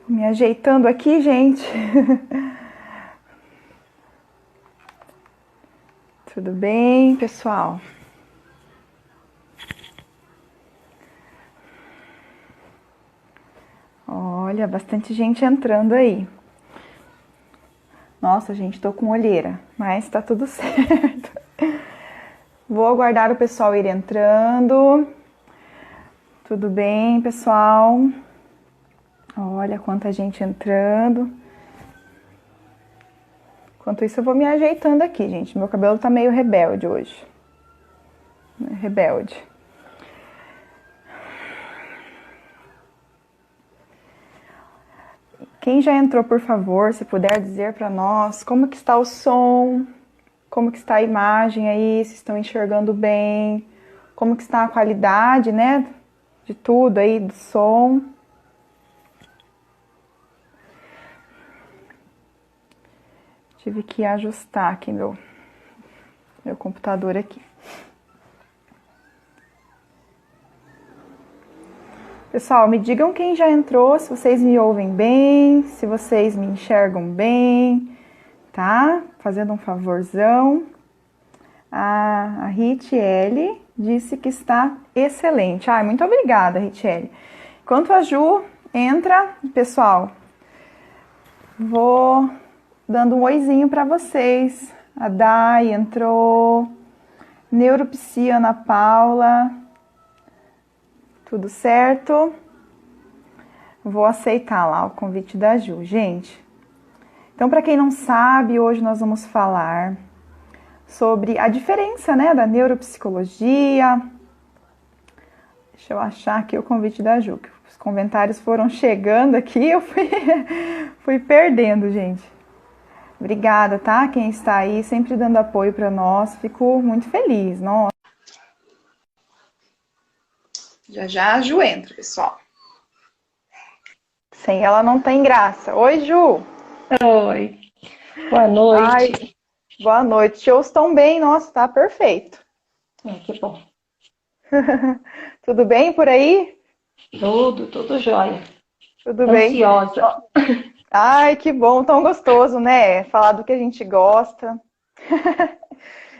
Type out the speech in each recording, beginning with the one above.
Me ajeitando aqui, gente. Tudo bem, pessoal? Olha, bastante gente entrando aí. Nossa, gente, tô com olheira, mas tá tudo certo. Vou aguardar o pessoal ir entrando. Tudo bem, pessoal? Olha quanta gente entrando. Enquanto isso, eu vou me ajeitando aqui, gente. Meu cabelo tá meio rebelde hoje. Rebelde. Quem já entrou, por favor, se puder dizer para nós como que está o som, como que está a imagem aí, se estão enxergando bem, como que está a qualidade, né, de tudo aí, do som. Tive que ajustar aqui meu computador aqui. Pessoal, me digam quem já entrou, se vocês me ouvem bem, se vocês me enxergam bem, tá? Fazendo um favorzão. A Ritiele disse que está excelente. Ai, muito obrigada, Ritiele. Enquanto a Ju entra, pessoal, vou dando um oizinho para vocês. A Dai entrou, Neuropsia Ana Paula, tudo certo? Vou aceitar lá o convite da Ju, gente. Então, para quem não sabe, hoje nós vamos falar sobre a diferença, né, da neuropsicologia. Deixa eu achar aqui o convite da Ju, que os comentários foram chegando aqui, eu fui perdendo, gente. Obrigada, tá? Quem está aí sempre dando apoio para nós, fico muito feliz, nossa. Já a Ju entra, pessoal. Sem ela não tem graça. Oi, Ju! Oi, boa noite. Ai, boa noite. Shows estão bem, nossa, tá perfeito. Que bom. Tudo bem por aí? Tudo jóia. Tudo bem? Ansiosa. Ai, que bom, tão gostoso, né? Falar do que a gente gosta.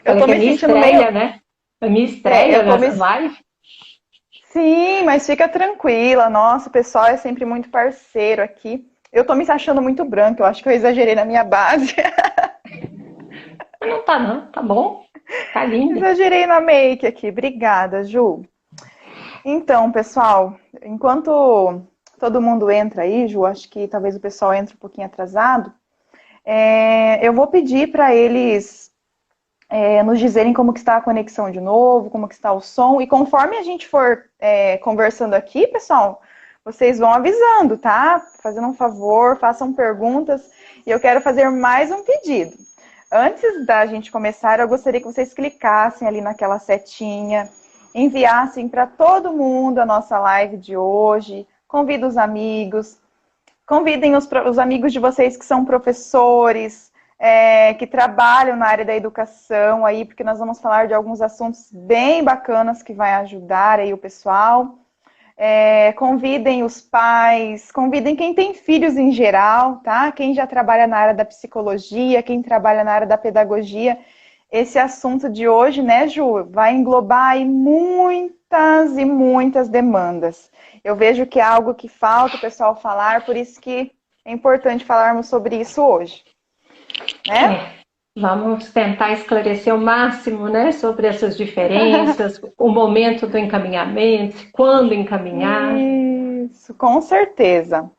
Eu tô me sentindo meio... né? A minha estreia nessa live. Sim, mas fica tranquila. Nossa, o pessoal é sempre muito parceiro aqui. Eu tô me achando muito branca, eu acho que eu exagerei na minha base. Não tá não, tá bom. Tá linda. Exagerei na make aqui. Obrigada, Ju. Então, pessoal, enquanto todo mundo entra aí, Ju, acho que talvez o pessoal entre um pouquinho atrasado, eu vou pedir para eles nos dizerem como que está a conexão de novo, como que está o som, e conforme a gente for conversando aqui, pessoal, vocês vão avisando, tá? Fazendo um favor, façam perguntas, e eu quero fazer mais um pedido. Antes da gente começar, eu gostaria que vocês clicassem ali naquela setinha, enviassem para todo mundo a nossa live de hoje, convidem os amigos, convidem os amigos de vocês que são professores, que trabalham na área da educação aí, porque nós vamos falar de alguns assuntos bem bacanas que vai ajudar aí o pessoal. Convidem os pais, convidem quem tem filhos em geral, tá? Quem já trabalha na área da psicologia, quem trabalha na área da pedagogia. Esse assunto de hoje, né, Ju, vai englobar aí muitas e muitas demandas. Eu vejo que é algo que falta o pessoal falar, por isso que é importante falarmos sobre isso hoje. Né? Vamos tentar esclarecer o máximo, né, sobre essas diferenças, o momento do encaminhamento, quando encaminhar. Isso, com certeza.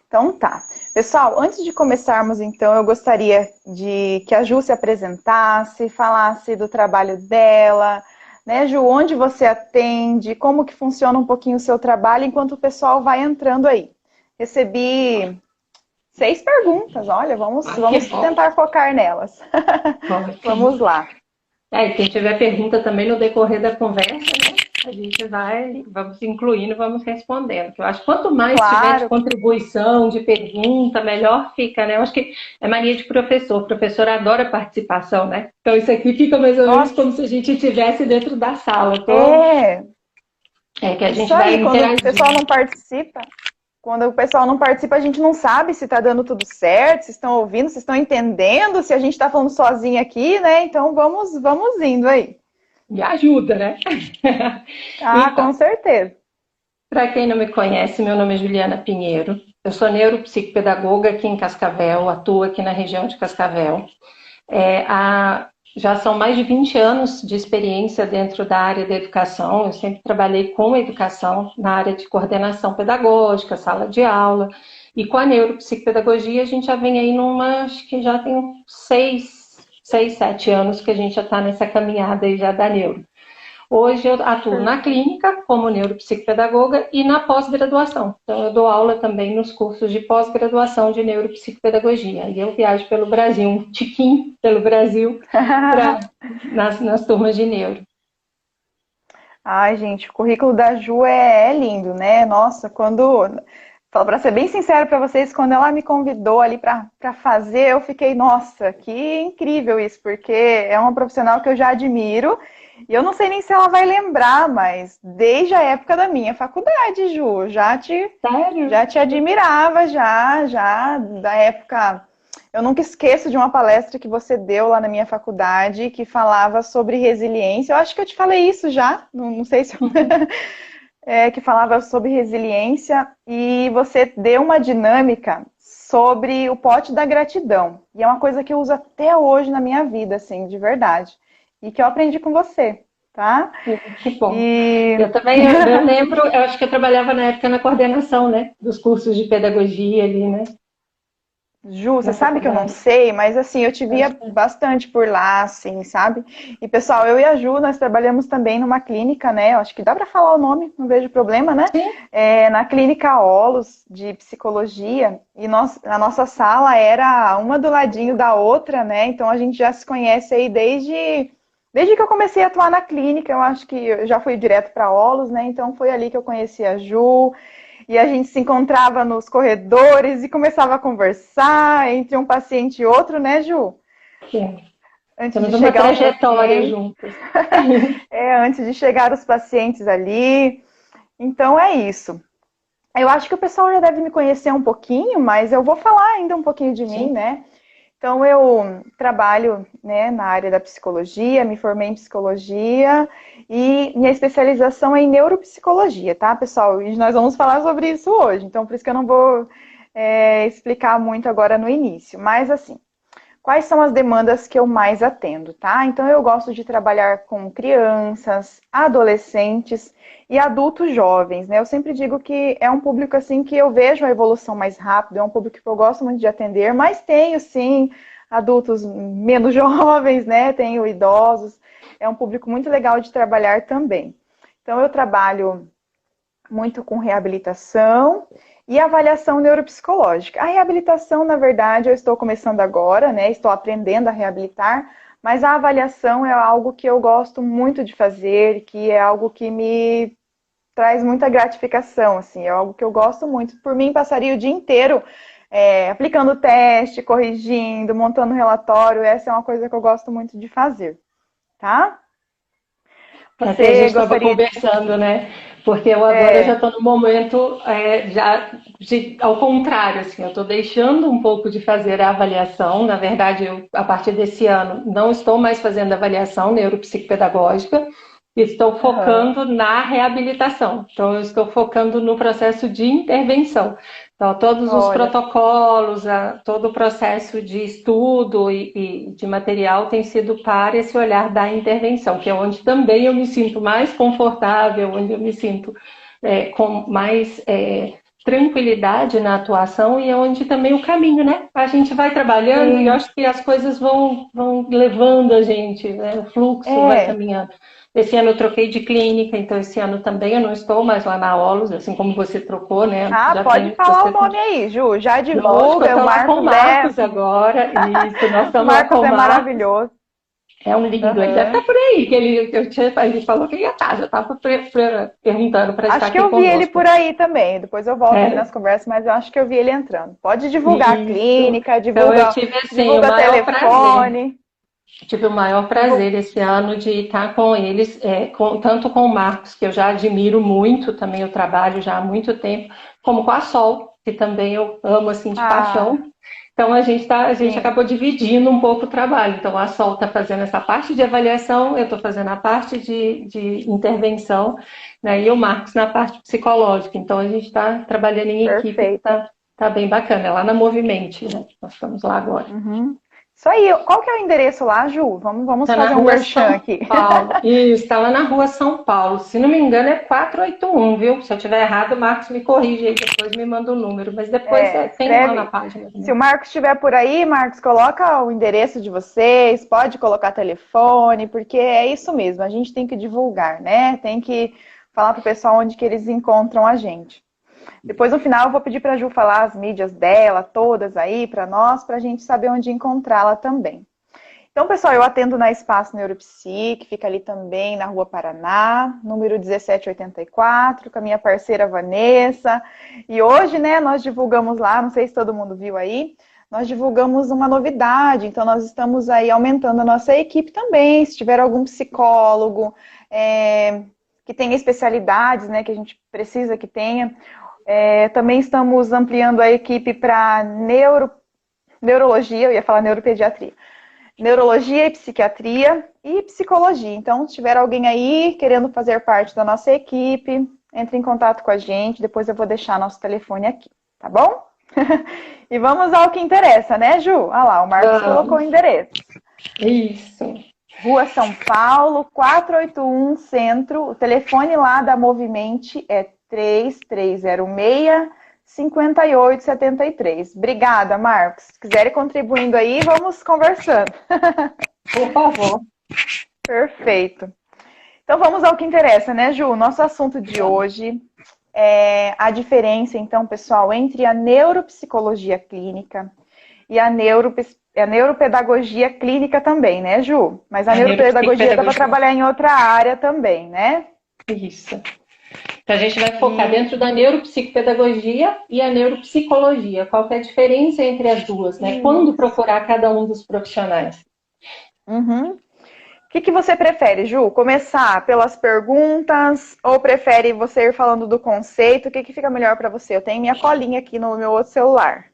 Então tá. Pessoal, antes de começarmos, então, eu gostaria de que a Ju se apresentasse, falasse do trabalho dela, né, Ju, onde você atende, como que funciona um pouquinho o seu trabalho, enquanto o pessoal vai entrando aí. Recebi 6 perguntas, olha, vamos tentar focar nelas. Vamos lá. E quem tiver pergunta também no decorrer da conversa, né, a gente vamos incluindo, vamos respondendo. Eu acho que quanto mais tiver de contribuição, de pergunta, melhor fica, né? Eu acho que é mania de professor. O professor adora participação, né? Então isso aqui fica mais ou menos como se a gente estivesse dentro da sala. Então, que a gente isso aí, quando o pessoal não participa. Quando o pessoal não participa, a gente não sabe se está dando tudo certo, se estão ouvindo, se estão entendendo, se a gente está falando sozinho aqui, né? Então vamos indo aí. Me ajuda, né? Ah, Então, com certeza. para quem não me conhece, meu nome é Juliana Pinheiro. Eu sou neuropsicopedagoga aqui em Cascavel, atuo aqui na região de Cascavel. Já são mais de 20 anos de experiência dentro da área da educação. Eu sempre trabalhei com educação na área de coordenação pedagógica, sala de aula. E com a neuropsicopedagogia, a gente já vem aí acho que já tem 7 anos que a gente já está nessa caminhada aí já da neuro. Hoje eu atuo na clínica como neuropsicopedagoga e na pós-graduação. Então eu dou aula também nos cursos de pós-graduação de neuropsicopedagogia. E eu viajo pelo Brasil, um tiquinho pelo Brasil, nas turmas de neuro. Ai, gente, o currículo da Ju é lindo, né? Nossa, para ser bem sincero para vocês, quando ela me convidou ali para fazer, eu fiquei, nossa, que incrível isso, porque é uma profissional que eu já admiro. E eu não sei nem se ela vai lembrar, mas desde a época da minha faculdade, Ju, já te admirava, já da época. Eu nunca esqueço de uma palestra que você deu lá na minha faculdade, que falava sobre resiliência. Eu acho que eu te falei isso já, não sei se... que falava sobre resiliência, e você deu uma dinâmica sobre o pote da gratidão. E é uma coisa que eu uso até hoje na minha vida, assim, de verdade. E que eu aprendi com você, tá? Que bom. Eu também, eu lembro, eu acho que eu trabalhava na época na coordenação, né? Dos cursos de pedagogia ali, né? Ju, você sabe que eu não sei, mas assim, eu te via bastante por lá, assim, sabe? E pessoal, eu e a Ju, nós trabalhamos também numa clínica, né? Eu acho que dá para falar o nome, não vejo problema, né? Na clínica Olos, de psicologia, e a nossa sala era uma do ladinho da outra, né? Então a gente já se conhece aí desde que eu comecei a atuar na clínica. Eu acho que eu já fui direto para Olos, né? Então foi ali que eu conheci a Ju. E a gente se encontrava nos corredores e começava a conversar entre um paciente e outro, né, Ju? Sim. Temos uma trajetória juntos. Antes de chegar os pacientes ali. Então é isso. Eu acho que o pessoal já deve me conhecer um pouquinho, mas eu vou falar ainda um pouquinho de mim, né? Então eu trabalho, né, na área da psicologia, me formei em psicologia e minha especialização é em neuropsicologia, tá, pessoal? E nós vamos falar sobre isso hoje, então por isso que eu não vou explicar muito agora no início. Mas assim, quais são as demandas que eu mais atendo, tá? Então eu gosto de trabalhar com crianças, adolescentes e adultos jovens, né? Eu sempre digo que é um público assim que eu vejo a evolução mais rápido, é um público que eu gosto muito de atender, mas tenho sim adultos menos jovens, né? Tenho idosos, é um público muito legal de trabalhar também. Então eu trabalho muito com reabilitação e avaliação neuropsicológica. A reabilitação, na verdade, eu estou começando agora, né? Estou aprendendo a reabilitar, mas a avaliação é algo que eu gosto muito de fazer, que é algo que me traz muita gratificação, assim, é algo que eu gosto muito. Por mim, passaria o dia inteiro aplicando teste, corrigindo, montando relatório. Essa é uma coisa que eu gosto muito de fazer, tá? Até a gente estava conversando, né? Porque eu agora já estou no momento ao contrário, assim, eu estou deixando um pouco de fazer a avaliação. Na verdade, eu, a partir desse ano, não estou mais fazendo avaliação neuropsicopedagógica, estou focando na reabilitação. Então, eu estou focando no processo de intervenção. Então, todos os protocolos, todo o processo de estudo e de material tem sido para esse olhar da intervenção, que é onde também eu me sinto mais confortável, onde eu me sinto com mais tranquilidade na atuação e é onde também o caminho, né? A gente vai trabalhando e eu acho que as coisas vão levando a gente, né? O fluxo vai caminhando. Esse ano eu troquei de clínica, então esse ano também eu não estou mais lá na Olos, assim como você trocou, né? Pode falar o nome aí, Ju, já divulga. Eu estou com o Marcos agora, isso, nós estamos o Marcos é maravilhoso. É um lindo, ele deve estar por aí, que ele falou que ia estar, já estava perguntando para estar aqui conosco. Acho que eu vi ele por aí também, depois eu volto ali nas conversas, mas eu acho que eu vi ele entrando. Pode divulgar a clínica, divulga, então, eu tive, assim, divulga o telefone. Tive o maior prazer esse ano de estar com eles, tanto com o Marcos, que eu já admiro muito, também o trabalho já há muito tempo, como com a Sol, que também eu amo assim de paixão. Então a gente acabou dividindo um pouco o trabalho. Então a Sol está fazendo essa parte de avaliação, eu estou fazendo a parte de intervenção, né, e o Marcos na parte psicológica. Então a gente está trabalhando em equipe, está bem bacana, é lá na Movimente, né? Nós estamos lá agora. Uhum. Isso aí, qual que é o endereço lá, Ju? Vamos tá fazer um merchan aqui. Paulo. Isso, está lá na rua São Paulo. Se não me engano, é 481, viu? Se eu estiver errado, o Marcos me corrige aí, depois me manda o número. Mas depois tem lá na página. Se o Marcos estiver por aí, Marcos, coloca o endereço de vocês, pode colocar telefone, porque é isso mesmo, a gente tem que divulgar, né? Tem que falar para o pessoal onde que eles encontram a gente. Depois, no final, eu vou pedir para a Ju falar as mídias dela, todas aí, para nós, para a gente saber onde encontrá-la também. Então, pessoal, eu atendo na Espaço Neuropsi, que fica ali também na Rua Paraná, número 1784, com a minha parceira Vanessa. E hoje, né, nós divulgamos lá, não sei se todo mundo viu aí, nós divulgamos uma novidade. Então, nós estamos aí aumentando a nossa equipe também. Se tiver algum psicólogo que tenha especialidades, né, que a gente precisa que tenha, também estamos ampliando a equipe para neurologia, eu ia falar neuropediatria, neurologia e psiquiatria e psicologia. Então, se tiver alguém aí querendo fazer parte da nossa equipe, entre em contato com a gente, depois eu vou deixar nosso telefone aqui, tá bom? E vamos ao que interessa, né, Ju? Olha lá, o Marcos colocou o endereço. Isso. Rua São Paulo, 481 Centro, o telefone lá da Movimente é 3306-5873. Obrigada, Marcos. Se quiserem contribuindo aí, vamos conversando. Por favor. Perfeito. Então vamos ao que interessa, né, Ju? Nosso assunto de hoje é a diferença, então, pessoal, entre a neuropsicologia clínica e a neuropedagogia clínica também, né, Ju? Mas a neuropedagogia dá para trabalhar em outra área também, né? Isso. Então, a gente vai focar dentro da neuropsicopedagogia e a neuropsicologia. Qual que é a diferença entre as duas, né? Quando procurar cada um dos profissionais? Uhum. O que você prefere, Ju? Começar pelas perguntas ou prefere você ir falando do conceito? O que fica melhor para você? Eu tenho minha colinha aqui no meu outro celular.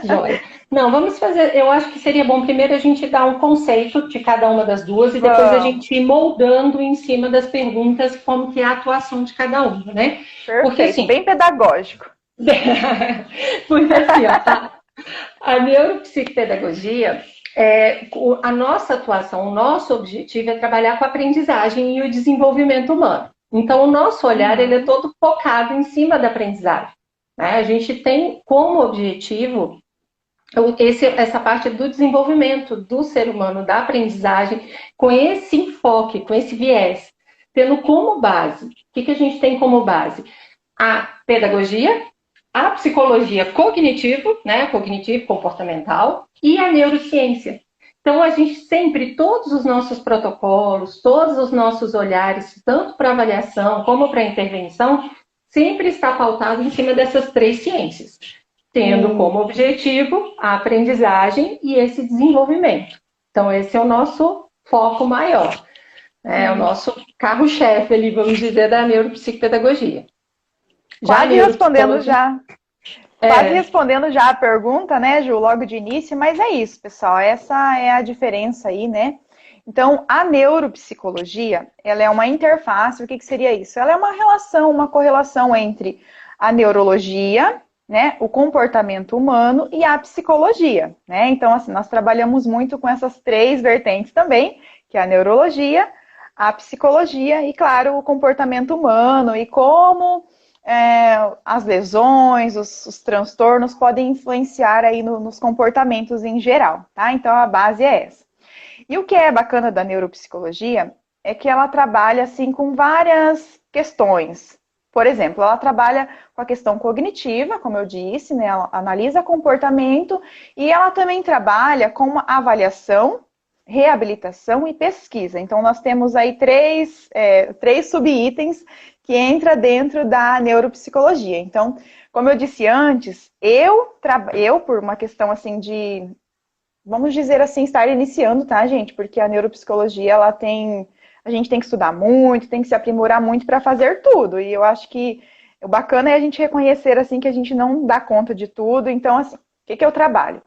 Joia. Não, vamos fazer. Eu acho que seria bom primeiro a gente dar um conceito de cada uma das duas e depois a gente ir moldando em cima das perguntas como que é a atuação de cada uma, né? Perfeito, porque, assim, bem pedagógico. Porque assim, ó, a neuropsicopedagogia, a nossa atuação, o nosso objetivo é trabalhar com a aprendizagem e o desenvolvimento humano. Então, o nosso olhar ele é todo focado em cima da aprendizagem. Né? A gente tem como objetivo essa parte do desenvolvimento do ser humano, da aprendizagem, com esse enfoque, com esse viés, tendo como base, o que a gente tem como base? A pedagogia, a psicologia cognitivo, né, cognitivo-comportamental, e a neurociência. Então, a gente sempre, todos os nossos protocolos, todos os nossos olhares, tanto para avaliação como para intervenção, sempre está pautado em cima dessas três ciências, tendo como objetivo a aprendizagem e esse desenvolvimento. Então, esse é o nosso foco maior, é o nosso carro-chefe ali, vamos dizer, da neuropsicopedagogia. Quase respondendo já a pergunta, né, Ju, logo de início, mas é isso, pessoal, essa é a diferença aí, né? Então, a neuropsicologia, ela é uma interface, o que seria isso? Ela é uma relação, uma correlação entre a neurologia, né, o comportamento humano e a psicologia, né? Então, assim, nós trabalhamos muito com essas três vertentes também, que é a neurologia, a psicologia e, claro, o comportamento humano e como as lesões, os transtornos podem influenciar aí nos comportamentos em geral, tá? Então, a base é essa. E o que é bacana da neuropsicologia é que ela trabalha assim com várias questões. Por exemplo, ela trabalha com a questão cognitiva, como eu disse, né? Ela analisa comportamento e ela também trabalha com avaliação, reabilitação e pesquisa. Então, nós temos aí três subitens que entram dentro da neuropsicologia. Então, como eu disse antes, eu por uma questão assim de vamos dizer assim, estar iniciando, tá, gente? Porque a neuropsicologia, a gente tem que estudar muito, tem que se aprimorar muito para fazer tudo. E eu acho que o bacana é a gente reconhecer, assim, que a gente não dá conta de tudo. Então, assim, o que eu trabalho?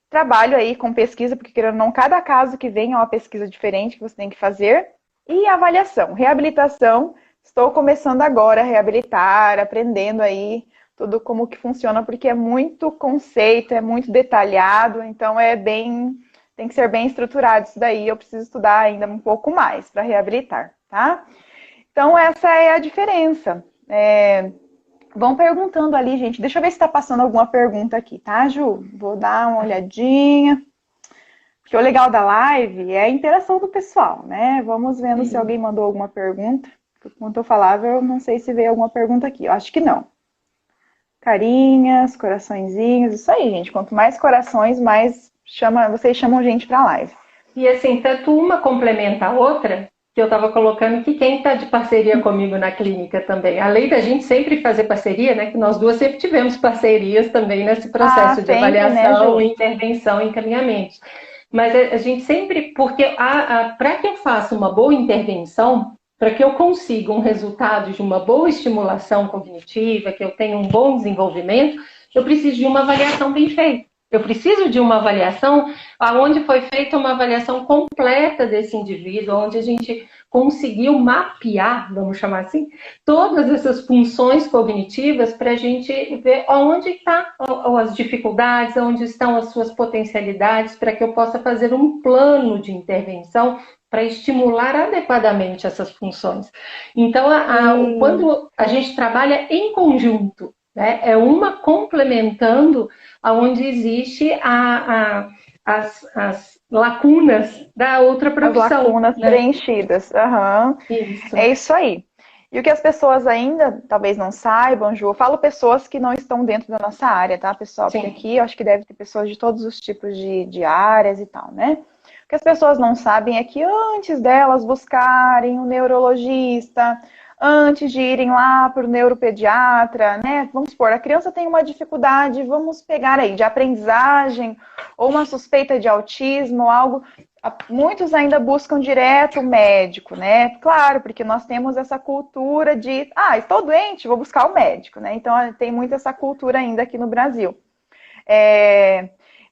Trabalho aí com pesquisa, porque querendo ou não, cada caso que vem é uma pesquisa diferente que você tem que fazer. E avaliação, reabilitação. Estou começando agora a reabilitar, aprendendo aí tudo como que funciona, porque é muito conceito, é muito detalhado, então tem que ser bem estruturado isso daí. Eu preciso estudar ainda um pouco mais para reabilitar, tá? Então, essa é a diferença. Vão perguntando ali, gente. Deixa eu ver se está passando alguma pergunta aqui, tá, Ju? Vou dar uma olhadinha. Porque o legal da live é a interação do pessoal, né? Vamos vendo se alguém mandou alguma pergunta. Enquanto eu falava, eu não sei se veio alguma pergunta aqui. Eu acho que não. Carinhas, coraçõezinhos, isso aí, gente. Quanto mais corações, mais vocês chamam gente para a live. E assim, tanto uma complementa a outra, que eu estava colocando que quem está de parceria comigo na clínica também, além da gente sempre fazer parceria, né, que nós duas sempre tivemos parcerias também nesse processo de sempre, avaliação, né, intervenção, encaminhamento. Mas a gente sempre, porque para que eu faça uma boa intervenção, para que eu consiga um resultado de uma boa estimulação cognitiva, que eu tenha um bom desenvolvimento, eu preciso de uma avaliação bem feita. Eu preciso de uma avaliação onde foi feita uma avaliação completa desse indivíduo, onde a gente conseguiu mapear, vamos chamar assim, todas essas funções cognitivas para a gente ver onde estão as dificuldades, onde estão as suas potencialidades, para que eu possa fazer um plano de intervenção para estimular adequadamente essas funções. Então, quando a gente trabalha em conjunto, né, é uma complementando onde existe as lacunas da outra profissão. As lacunas, né, preenchidas. Uhum. Isso. É isso aí. E o que as pessoas ainda talvez não saibam, Ju, eu falo pessoas que não estão dentro da nossa área, tá, pessoal? Sim. Porque aqui eu acho que deve ter pessoas de todos os tipos de áreas e tal, né? O que as pessoas não sabem é que antes delas buscarem um neurologista, antes de irem lá para o neuropediatra, né? Vamos supor, a criança tem uma dificuldade, vamos pegar aí, de aprendizagem, ou uma suspeita de autismo, algo. Muitos ainda buscam direto o médico, né? Claro, porque nós temos essa cultura de, estou doente, vou buscar o médico, né? Então tem muito essa cultura ainda aqui no Brasil.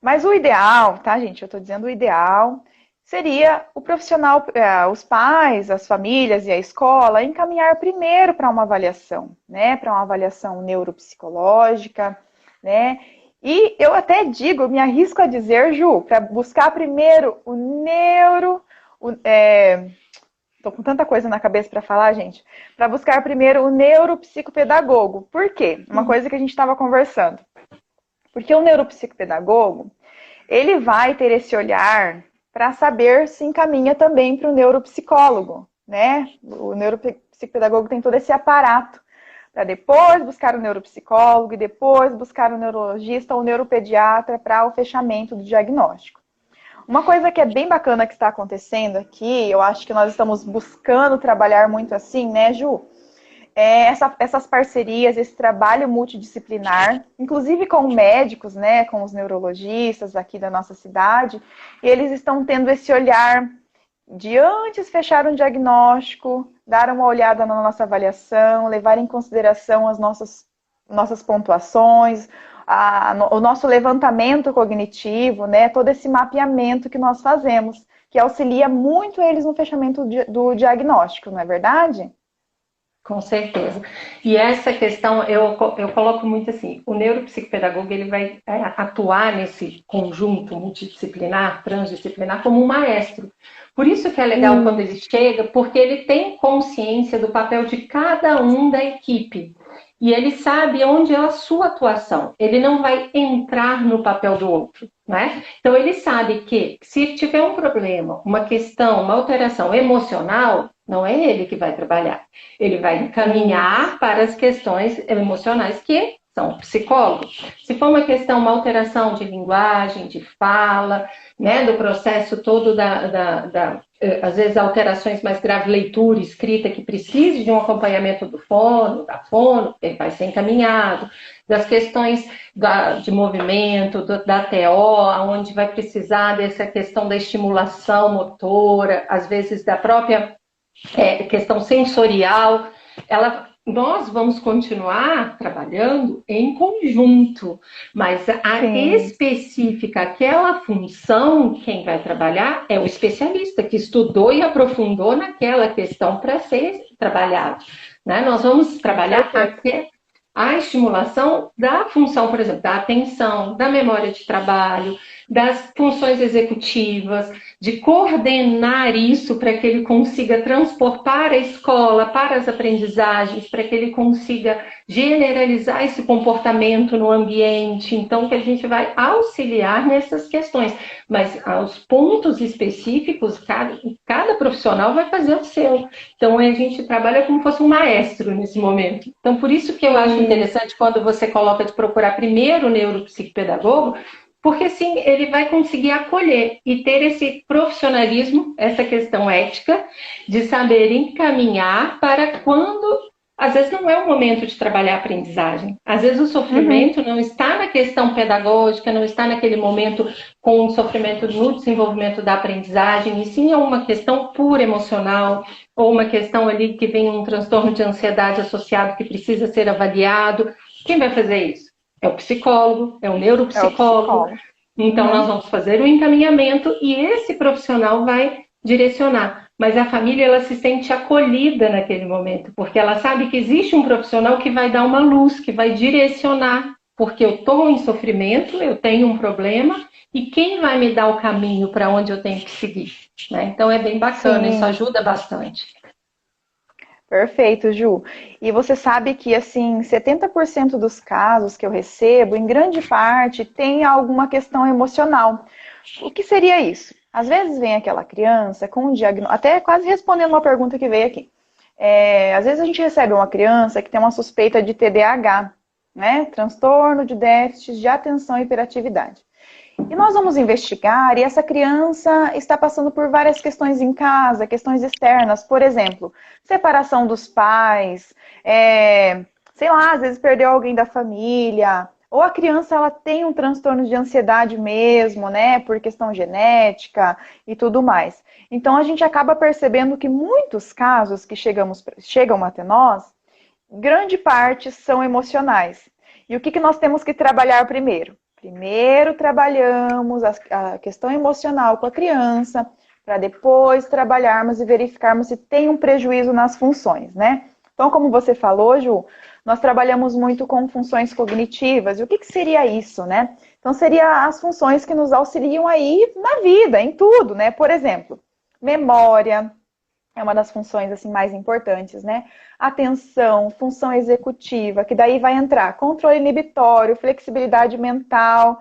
Mas o ideal, tá, gente? Eu estou dizendo o ideal seria o profissional, os pais, as famílias e a escola encaminhar primeiro para uma avaliação, né? Para uma avaliação neuropsicológica, né? E eu até digo, me arrisco a dizer, Ju, para buscar primeiro o tô com tanta coisa na cabeça para falar, gente. Para buscar primeiro o neuropsicopedagogo. Por quê? Uma coisa que a gente estava conversando. Porque o neuropsicopedagogo, ele vai ter esse olhar para saber se encaminha também para o neuropsicólogo, né? O neuropsicopedagogo tem todo esse aparato para depois buscar o neuropsicólogo e depois buscar o neurologista ou o neuropediatra para o fechamento do diagnóstico. Uma coisa que é bem bacana que está acontecendo aqui, eu acho que nós estamos buscando trabalhar muito assim, né, Ju? Essas parcerias, esse trabalho multidisciplinar, inclusive com médicos, né, com os neurologistas aqui da nossa cidade, e eles estão tendo esse olhar de antes fechar um diagnóstico, dar uma olhada na nossa avaliação, levar em consideração as nossas pontuações, o nosso levantamento cognitivo, né, todo esse mapeamento que nós fazemos, que auxilia muito eles no fechamento do diagnóstico, não é verdade? Com certeza. E essa questão, eu coloco muito assim, o neuropsicopedagogo ele vai atuar nesse conjunto multidisciplinar, transdisciplinar, como um maestro. Por isso que é legal quando ele chega, porque ele tem consciência do papel de cada um da equipe. E ele sabe onde é a sua atuação. Ele não vai entrar no papel do outro, né? Então ele sabe que se tiver um problema, uma questão, uma alteração emocional, não é ele que vai trabalhar. Ele vai encaminhar para as questões emocionais que são psicólogos. Se for uma questão, uma alteração de linguagem, de fala, né, do processo todo às vezes alterações mais graves, leitura, escrita, que precise de um acompanhamento do fono, da fono, ele vai ser encaminhado, das questões de movimento, da TO, onde vai precisar dessa questão da estimulação motora, às vezes da própria questão sensorial, nós vamos continuar trabalhando em conjunto, mas a específica, aquela função, quem vai trabalhar é o especialista que estudou e aprofundou naquela questão para ser trabalhado. Né? Nós vamos trabalhar a estimulação da função, por exemplo, da atenção, da memória de trabalho, das funções executivas, de coordenar isso para que ele consiga transpor para a escola, para as aprendizagens, para que ele consiga generalizar esse comportamento no ambiente. Então, que a gente vai auxiliar nessas questões. Mas aos pontos específicos, cada profissional vai fazer o seu. Então, a gente trabalha como se fosse um maestro nesse momento. Então, por isso que eu acho interessante quando você coloca de procurar primeiro o neuropsicopedagogo, porque assim ele vai conseguir acolher e ter esse profissionalismo, essa questão ética, de saber encaminhar para quando, às vezes não é o momento de trabalhar a aprendizagem. Às vezes o sofrimento não está na questão pedagógica, não está naquele momento com o sofrimento no desenvolvimento da aprendizagem, e sim é uma questão pura emocional, ou uma questão ali que vem um transtorno de ansiedade associado que precisa ser avaliado. Quem vai fazer isso? É o psicólogo, é o neuropsicólogo. Então, nós vamos fazer o encaminhamento e esse profissional vai direcionar. Mas a família, ela se sente acolhida naquele momento, porque ela sabe que existe um profissional que vai dar uma luz, que vai direcionar, porque eu estou em sofrimento, eu tenho um problema, e quem vai me dar o caminho para onde eu tenho que seguir? Né? Então, é bem bacana, isso ajuda bastante. Perfeito, Ju. E você sabe que, assim, 70% dos casos que eu recebo, em grande parte, tem alguma questão emocional. O que seria isso? Às vezes vem aquela criança com um diagnóstico, até quase respondendo uma pergunta que veio aqui. Às vezes a gente recebe uma criança que tem uma suspeita de TDAH, né? Transtorno de déficit de atenção e hiperatividade. E nós vamos investigar, e essa criança está passando por várias questões em casa, questões externas, por exemplo, separação dos pais, sei lá, às vezes perdeu alguém da família, ou a criança ela tem um transtorno de ansiedade mesmo, né, por questão genética e tudo mais. Então a gente acaba percebendo que muitos casos que chegam até nós, grande parte são emocionais. E o que nós temos que trabalhar primeiro? Primeiro trabalhamos a questão emocional com a criança, para depois trabalharmos e verificarmos se tem um prejuízo nas funções, né? Então, como você falou, Ju, nós trabalhamos muito com funções cognitivas. E o que seria isso, né? Então, seria as funções que nos auxiliam aí na vida, em tudo, né? Por exemplo, memória é uma das funções assim mais importantes, né? Atenção, função executiva, que daí vai entrar controle inibitório, flexibilidade mental,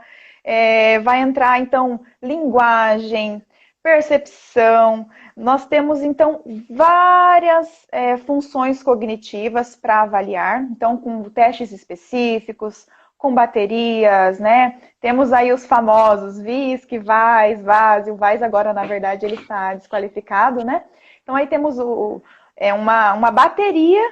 vai entrar, então, linguagem, percepção. Nós temos, então, várias funções cognitivas para avaliar, então, com testes específicos, com baterias, né? Temos aí os famosos VISC, VAIS, VAS, e o VAIS agora, na verdade, ele está desqualificado, né? Então, aí temos uma bateria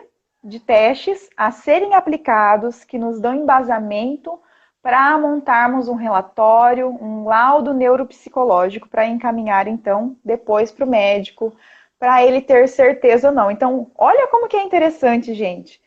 de testes a serem aplicados que nos dão embasamento para montarmos um relatório, um laudo neuropsicológico para encaminhar, então, depois para o médico, para ele ter certeza ou não. Então, olha como que é interessante, gente.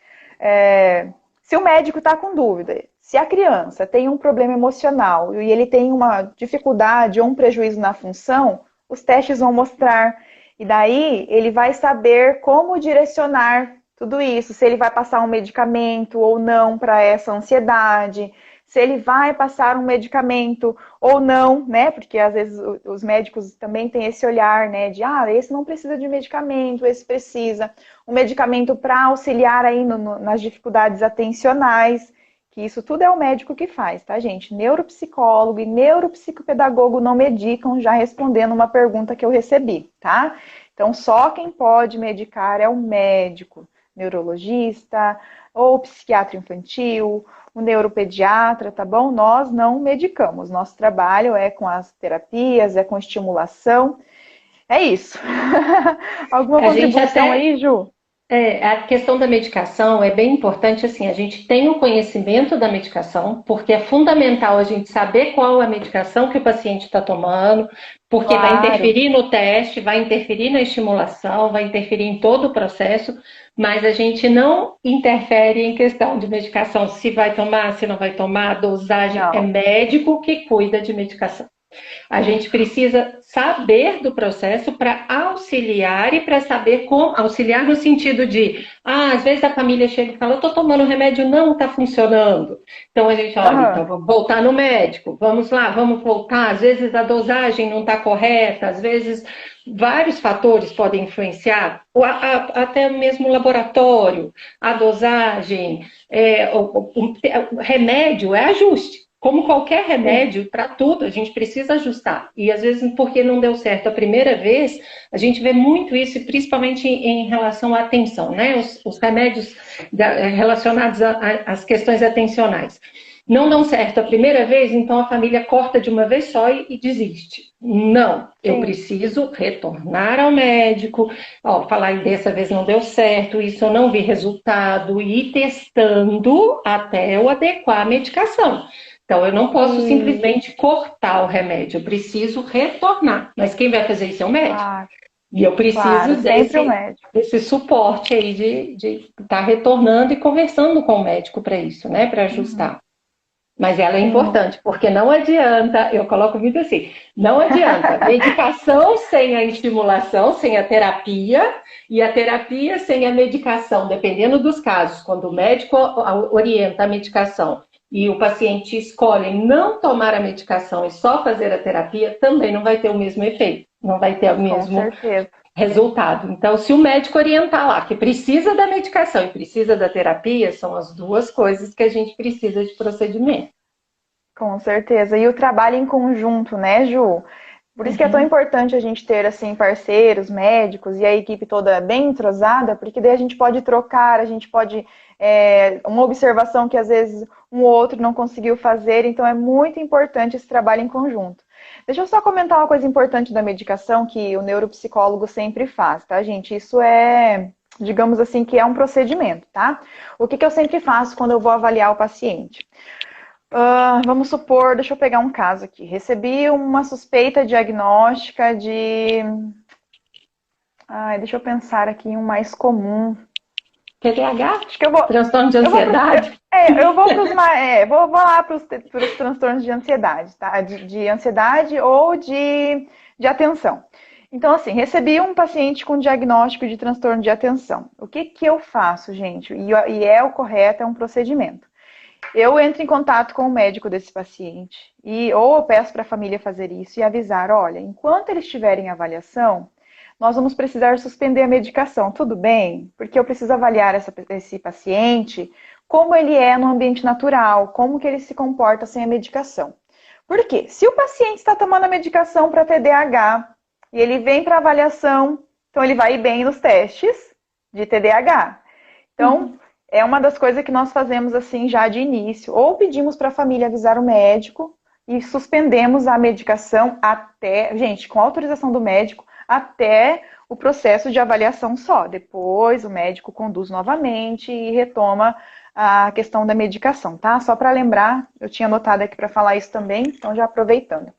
Se o médico está com dúvida, se a criança tem um problema emocional e ele tem uma dificuldade ou um prejuízo na função, os testes vão mostrar. E daí ele vai saber como direcionar tudo isso, se ele vai passar um medicamento ou não para essa ansiedade, se ele vai passar um medicamento ou não, né? Porque às vezes os médicos também têm esse olhar, né? De, esse não precisa de medicamento, esse precisa. Um medicamento para auxiliar aí nas dificuldades atencionais, que isso tudo é o médico que faz, tá, gente? Neuropsicólogo e neuropsicopedagogo não medicam, já respondendo uma pergunta que eu recebi, tá? Então, só quem pode medicar é o médico, neurologista, ou psiquiatra infantil, o neuropediatra, tá bom? Nós não medicamos, nosso trabalho é com as terapias, é com estimulação. É isso. Alguma contribuição aí, Ju? A questão da medicação é bem importante, assim, a gente tem o conhecimento da medicação, porque é fundamental a gente saber qual é a medicação que o paciente está tomando, porque vai interferir no teste, vai interferir na estimulação, vai interferir em todo o processo, mas a gente não interfere em questão de medicação, se vai tomar, se não vai tomar, a dosagem, é médico que cuida de medicação. A gente precisa saber do processo para auxiliar e para saber como auxiliar no sentido de, às vezes a família chega e fala, eu estou tomando remédio, não está funcionando. Então a gente, olha, então vamos voltar no médico, vamos lá, vamos voltar. Às vezes a dosagem não está correta, às vezes vários fatores podem influenciar, até mesmo o laboratório, a dosagem, o remédio é ajuste. Como qualquer remédio, para tudo, a gente precisa ajustar. E às vezes, porque não deu certo a primeira vez, a gente vê muito isso, principalmente em relação à atenção, né? Os remédios relacionados às questões atencionais. Não dão certo a primeira vez, então a família corta de uma vez só e desiste. Não, eu preciso retornar ao médico, falar, dessa vez não deu certo, isso eu não vi resultado, e ir testando até eu adequar a medicação. Então, eu não posso simplesmente cortar o remédio, eu preciso retornar. Mas quem vai fazer isso é o médico. E eu preciso desse suporte aí de estar retornando e conversando com o médico para isso, né? Para ajustar. Mas ela é importante, porque não adianta, eu coloco muito assim, não adianta medicação sem a estimulação, sem a terapia, e a terapia sem a medicação, dependendo dos casos. Quando o médico orienta a medicação e o paciente escolhe não tomar a medicação e só fazer a terapia, também não vai ter o mesmo efeito, não vai ter o mesmo resultado. Então, se o médico orientar lá que precisa da medicação e precisa da terapia, são as duas coisas que a gente precisa de procedimento. Com certeza. E o trabalho em conjunto, né, Ju? Por isso que é tão importante a gente ter, assim, parceiros, médicos e a equipe toda bem entrosada, porque daí a gente pode trocar, a gente pode... uma observação que às vezes um ou outro não conseguiu fazer, então é muito importante esse trabalho em conjunto. Deixa eu só comentar uma coisa importante da medicação que o neuropsicólogo sempre faz, tá, gente? Isso é, digamos assim, que é um procedimento, tá? O que eu sempre faço quando eu vou avaliar o paciente? Vamos supor, deixa eu pegar um caso aqui. Recebi uma suspeita diagnóstica de... deixa eu pensar aqui em um mais comum. TDAH? Acho que eu vou... Transtorno de ansiedade? Vou lá para os transtornos de ansiedade, tá? De ansiedade ou de atenção. Então, assim, recebi um paciente com diagnóstico de transtorno de atenção. O que eu faço, gente? E é o correto, é um procedimento. Eu entro em contato com o médico desse paciente ou eu peço para a família fazer isso e avisar, olha, enquanto ele estiver em avaliação, nós vamos precisar suspender a medicação, tudo bem? Porque eu preciso avaliar esse paciente, como ele é no ambiente natural, como que ele se comporta sem a medicação. Por quê? Se o paciente está tomando a medicação para TDAH e ele vem para avaliação, então ele vai bem nos testes de TDAH. Então, é uma das coisas que nós fazemos assim já de início. Ou pedimos para a família avisar o médico e suspendemos a medicação até, gente, com autorização do médico, até o processo de avaliação só. Depois o médico conduz novamente e retoma a questão da medicação, tá? Só para lembrar, eu tinha anotado aqui para falar isso também, então já aproveitando.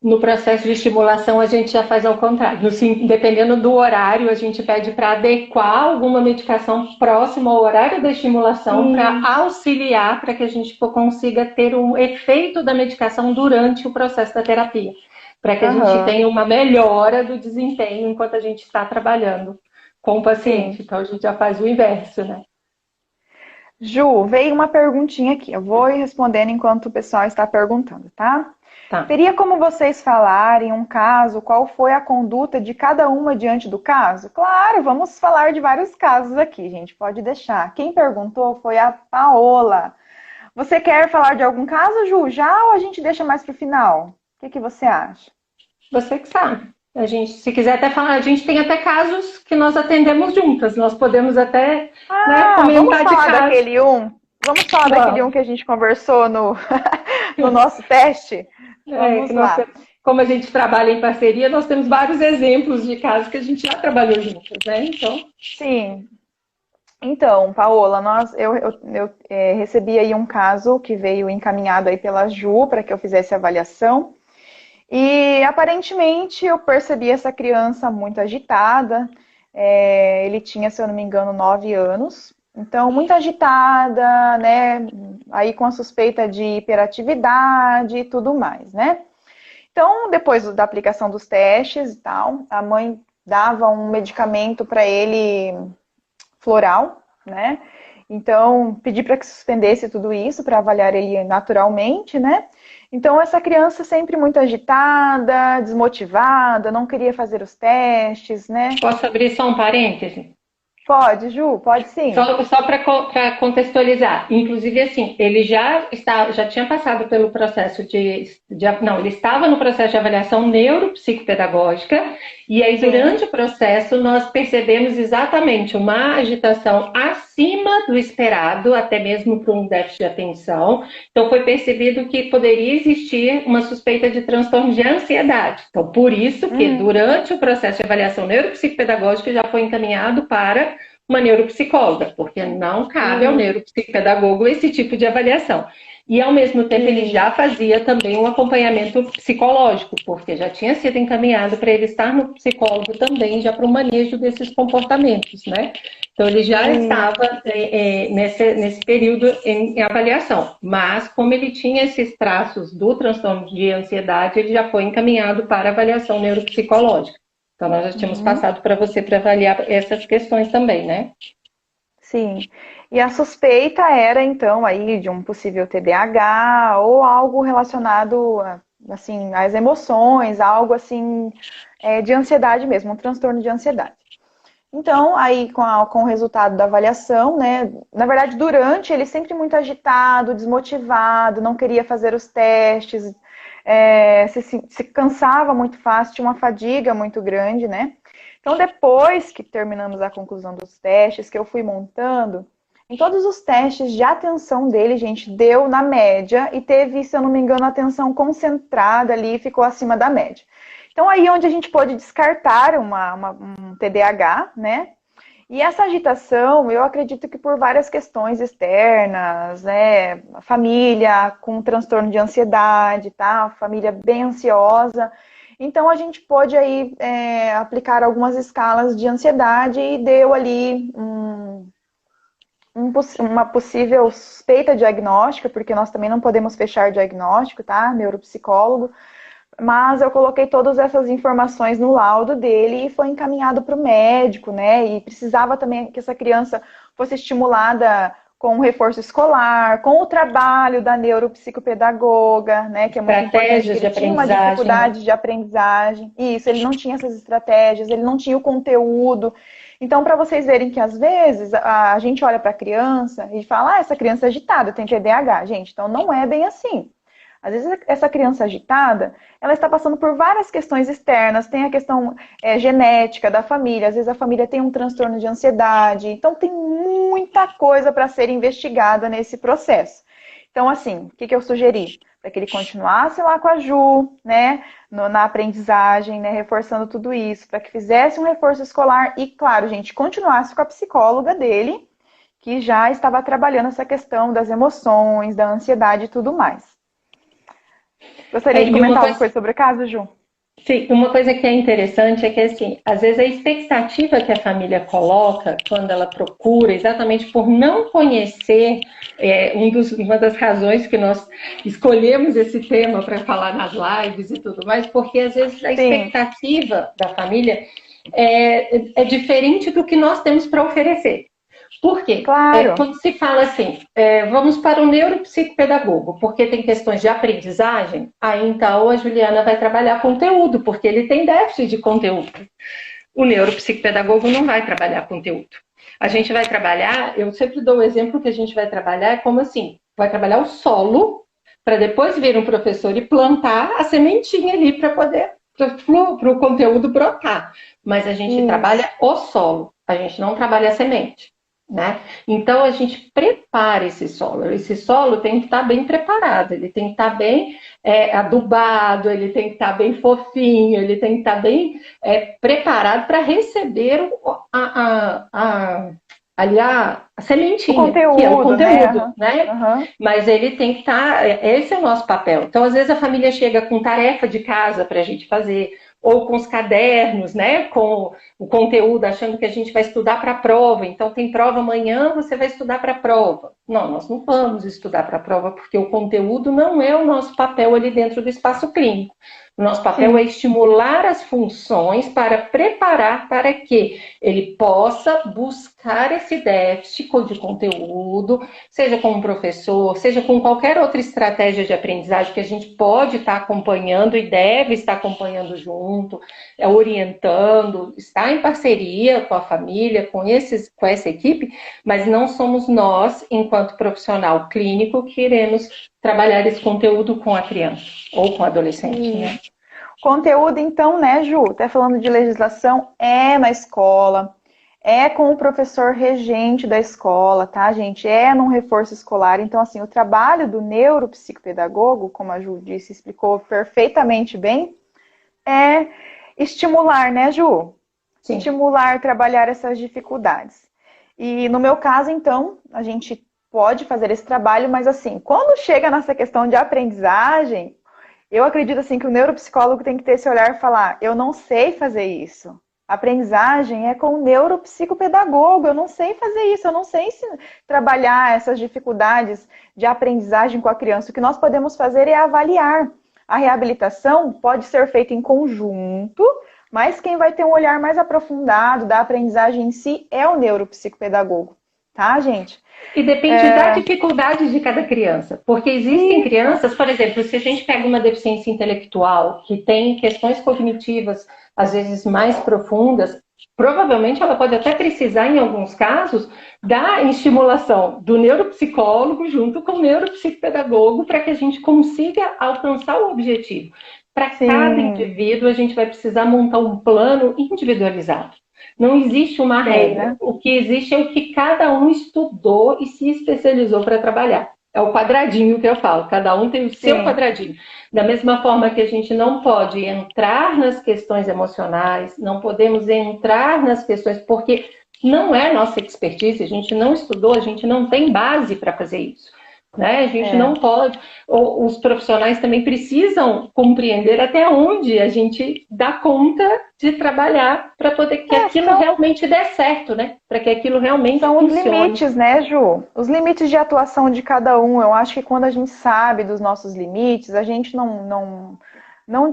No processo de estimulação, a gente já faz ao contrário. Dependendo do horário, a gente pede para adequar alguma medicação próxima ao horário da estimulação para auxiliar, para que a gente consiga ter um efeito da medicação durante o processo da terapia. Para que a gente tenha uma melhora do desempenho enquanto a gente está trabalhando com o paciente. Então, a gente já faz o inverso, né? Ju, veio uma perguntinha aqui. Eu vou ir respondendo enquanto o pessoal está perguntando, tá? Teria como vocês falarem um caso, qual foi a conduta de cada uma diante do caso? Claro, vamos falar de vários casos aqui, gente, pode deixar. Quem perguntou foi a Paola. Você quer falar de algum caso, Ju, já ou a gente deixa mais para o final? O que você acha? Você que sabe. A gente, se quiser até falar, a gente tem até casos que nós atendemos juntas. Nós podemos até comentar vamos falar daquele um? Vamos falar daquele um que a gente conversou no nosso teste? Vamos lá. como a gente trabalha em parceria, nós temos vários exemplos de casos que a gente já trabalhou juntos, né? Então... Sim. Então, Paola, recebi aí um caso que veio encaminhado aí pela Ju para que eu fizesse a avaliação. E aparentemente eu percebi essa criança muito agitada. Ele tinha, se eu não me engano, 9 anos. Então, muito agitada, né? Aí com a suspeita de hiperatividade e tudo mais, né? Então, depois da aplicação dos testes e tal, a mãe dava um medicamento para ele floral, né? Então, pedi para que suspendesse tudo isso para avaliar ele naturalmente, né? Então, essa criança sempre muito agitada, desmotivada, não queria fazer os testes, né? Posso abrir só um parêntese? Pode, Ju, pode sim. Só para contextualizar, inclusive assim, ele já tinha passado pelo processo não, ele estava no processo de avaliação neuropsicopedagógica, e aí durante o processo nós percebemos exatamente uma agitação acima do esperado, até mesmo para um déficit de atenção. Então foi percebido que poderia existir uma suspeita de transtorno de ansiedade. Então por isso que durante o processo de avaliação neuropsicopedagógica já foi encaminhado para uma neuropsicóloga, porque não cabe ao neuropsicopedagogo esse tipo de avaliação. E, ao mesmo tempo, ele já fazia também um acompanhamento psicológico, porque já tinha sido encaminhado para ele estar no psicólogo também, já para o manejo desses comportamentos, né? Então, ele já estava nesse período em avaliação. Mas, como ele tinha esses traços do transtorno de ansiedade, ele já foi encaminhado para avaliação neuropsicológica. Então, nós já tínhamos passado para você para avaliar essas questões também, né? Sim. E a suspeita era, então, aí de um possível TDAH ou algo relacionado, assim, às emoções, algo, assim, de ansiedade mesmo, um transtorno de ansiedade. Então, aí, com o resultado da avaliação, né, na verdade, durante, ele sempre muito agitado, desmotivado, não queria fazer os testes, se cansava muito fácil, tinha uma fadiga muito grande, né? Então, depois que terminamos a conclusão dos testes, que eu fui montando, em todos os testes de atenção dele, gente, deu na média e teve, se eu não me engano, atenção concentrada ali, ficou acima da média. Então, aí onde a gente pôde descartar um TDAH, né? E essa agitação, eu acredito que por várias questões externas, né? A família com transtorno de ansiedade, tá? A família bem ansiosa. Então, a gente pôde aí aplicar algumas escalas de ansiedade e deu ali uma possível suspeita diagnóstica, porque nós também não podemos fechar diagnóstico, tá? Neuropsicólogo. Mas eu coloquei todas essas informações no laudo dele e foi encaminhado para o médico, né? E precisava também que essa criança fosse estimulada com o reforço escolar, com o trabalho da neuropsicopedagoga, né? Que é muito importante, ele tinha uma dificuldade de aprendizagem. Isso, ele não tinha essas estratégias, ele não tinha o conteúdo. Então, para vocês verem que às vezes a gente olha para a criança e fala, essa criança é agitada, tem TDAH. Gente, então não é bem assim. Às vezes essa criança agitada, ela está passando por várias questões externas, tem a questão genética da família, às vezes a família tem um transtorno de ansiedade, então tem muita coisa para ser investigada nesse processo. Então, assim, o que eu sugeri? Para que ele continuasse lá com a Ju, né, na aprendizagem, né, reforçando tudo isso, para que fizesse um reforço escolar e, claro, gente, continuasse com a psicóloga dele, que já estava trabalhando essa questão das emoções, da ansiedade e tudo mais. Gostaria de comentar alguma coisa sobre o caso, Ju? Sim, uma coisa que é interessante é que, assim, às vezes a expectativa que a família coloca quando ela procura, exatamente por não conhecer, uma das razões que nós escolhemos esse tema para falar nas lives e tudo mais, porque às vezes a expectativa da família é diferente do que nós temos para oferecer. Por quê? Claro. Quando se fala assim, vamos para o neuropsicopedagogo, porque tem questões de aprendizagem, aí então a Juliana vai trabalhar conteúdo, porque ele tem déficit de conteúdo. O neuropsicopedagogo não vai trabalhar conteúdo. A gente vai trabalhar, eu sempre dou o exemplo que a gente vai trabalhar, é como assim, vai trabalhar o solo, para depois vir um professor e plantar a sementinha ali para poder, para o conteúdo brotar. Mas a gente trabalha o solo, a gente não trabalha a semente. né? Então a gente prepara esse solo. Esse solo tem que estar bem preparado, ele tem que estar bem adubado, ele tem que estar bem fofinho, ele tem que estar bem preparado para receber ali a sementinha, conteúdo, que é o conteúdo, né? Uhum. Mas ele tem que estar, esse é o nosso papel. Então, às vezes, a família chega com tarefa de casa para a gente fazer, ou com os cadernos, né? Com o conteúdo, achando que a gente vai estudar para a prova. Então, tem prova amanhã, você vai estudar para a prova. Não, nós não vamos estudar para a prova, porque o conteúdo não é o nosso papel ali dentro do espaço clínico. O nosso papel é estimular as funções para preparar para que ele possa buscar esse déficit de conteúdo, seja com um professor, seja com qualquer outra estratégia de aprendizagem que a gente pode estar acompanhando e deve estar acompanhando junto, orientando, está em parceria com a família, com essa equipe, mas não somos nós, enquanto profissional clínico, que iremos trabalhar esse conteúdo com a criança ou com o adolescente, né? Conteúdo, então, né, Ju? Até falando de legislação, é na escola, é com o professor regente da escola, tá, gente? É num reforço escolar. Então, assim, o trabalho do neuropsicopedagogo, como a Ju disse, explicou perfeitamente bem, é estimular, né, Ju? Sim. Estimular, trabalhar essas dificuldades. E no meu caso, então, a gente pode fazer esse trabalho, mas assim, quando chega nessa questão de aprendizagem, eu acredito assim que o neuropsicólogo tem que ter esse olhar e falar, eu não sei fazer isso. A aprendizagem é com o neuropsicopedagogo, eu não sei fazer isso, eu não sei trabalhar essas dificuldades de aprendizagem com a criança. O que nós podemos fazer é avaliar. A reabilitação pode ser feita em conjunto, mas quem vai ter um olhar mais aprofundado da aprendizagem em si é o neuropsicopedagogo, tá, gente? E depende da dificuldade de cada criança, porque existem crianças, por exemplo, se a gente pega uma deficiência intelectual que tem questões cognitivas, às vezes mais profundas, provavelmente ela pode até precisar, em alguns casos, da estimulação do neuropsicólogo junto com o neuropsicopedagogo para que a gente consiga alcançar o objetivo. Para cada indivíduo, a gente vai precisar montar um plano individualizado. Não existe uma regra. Né? O que existe é o que cada um estudou e se especializou para trabalhar. É o quadradinho que eu falo. Cada um tem o seu quadradinho. Da mesma forma que a gente não pode entrar nas questões emocionais, não podemos entrar nas questões, porque não é nossa expertise, a gente não estudou, a gente não tem base para fazer isso. Né? A gente não pode, os profissionais também precisam compreender até onde a gente dá conta de trabalhar para poder que aquilo realmente dê certo, né? Para que aquilo realmente funcione. São os limites, né, Ju? Os limites de atuação de cada um. Eu acho que quando a gente sabe dos nossos limites, a gente não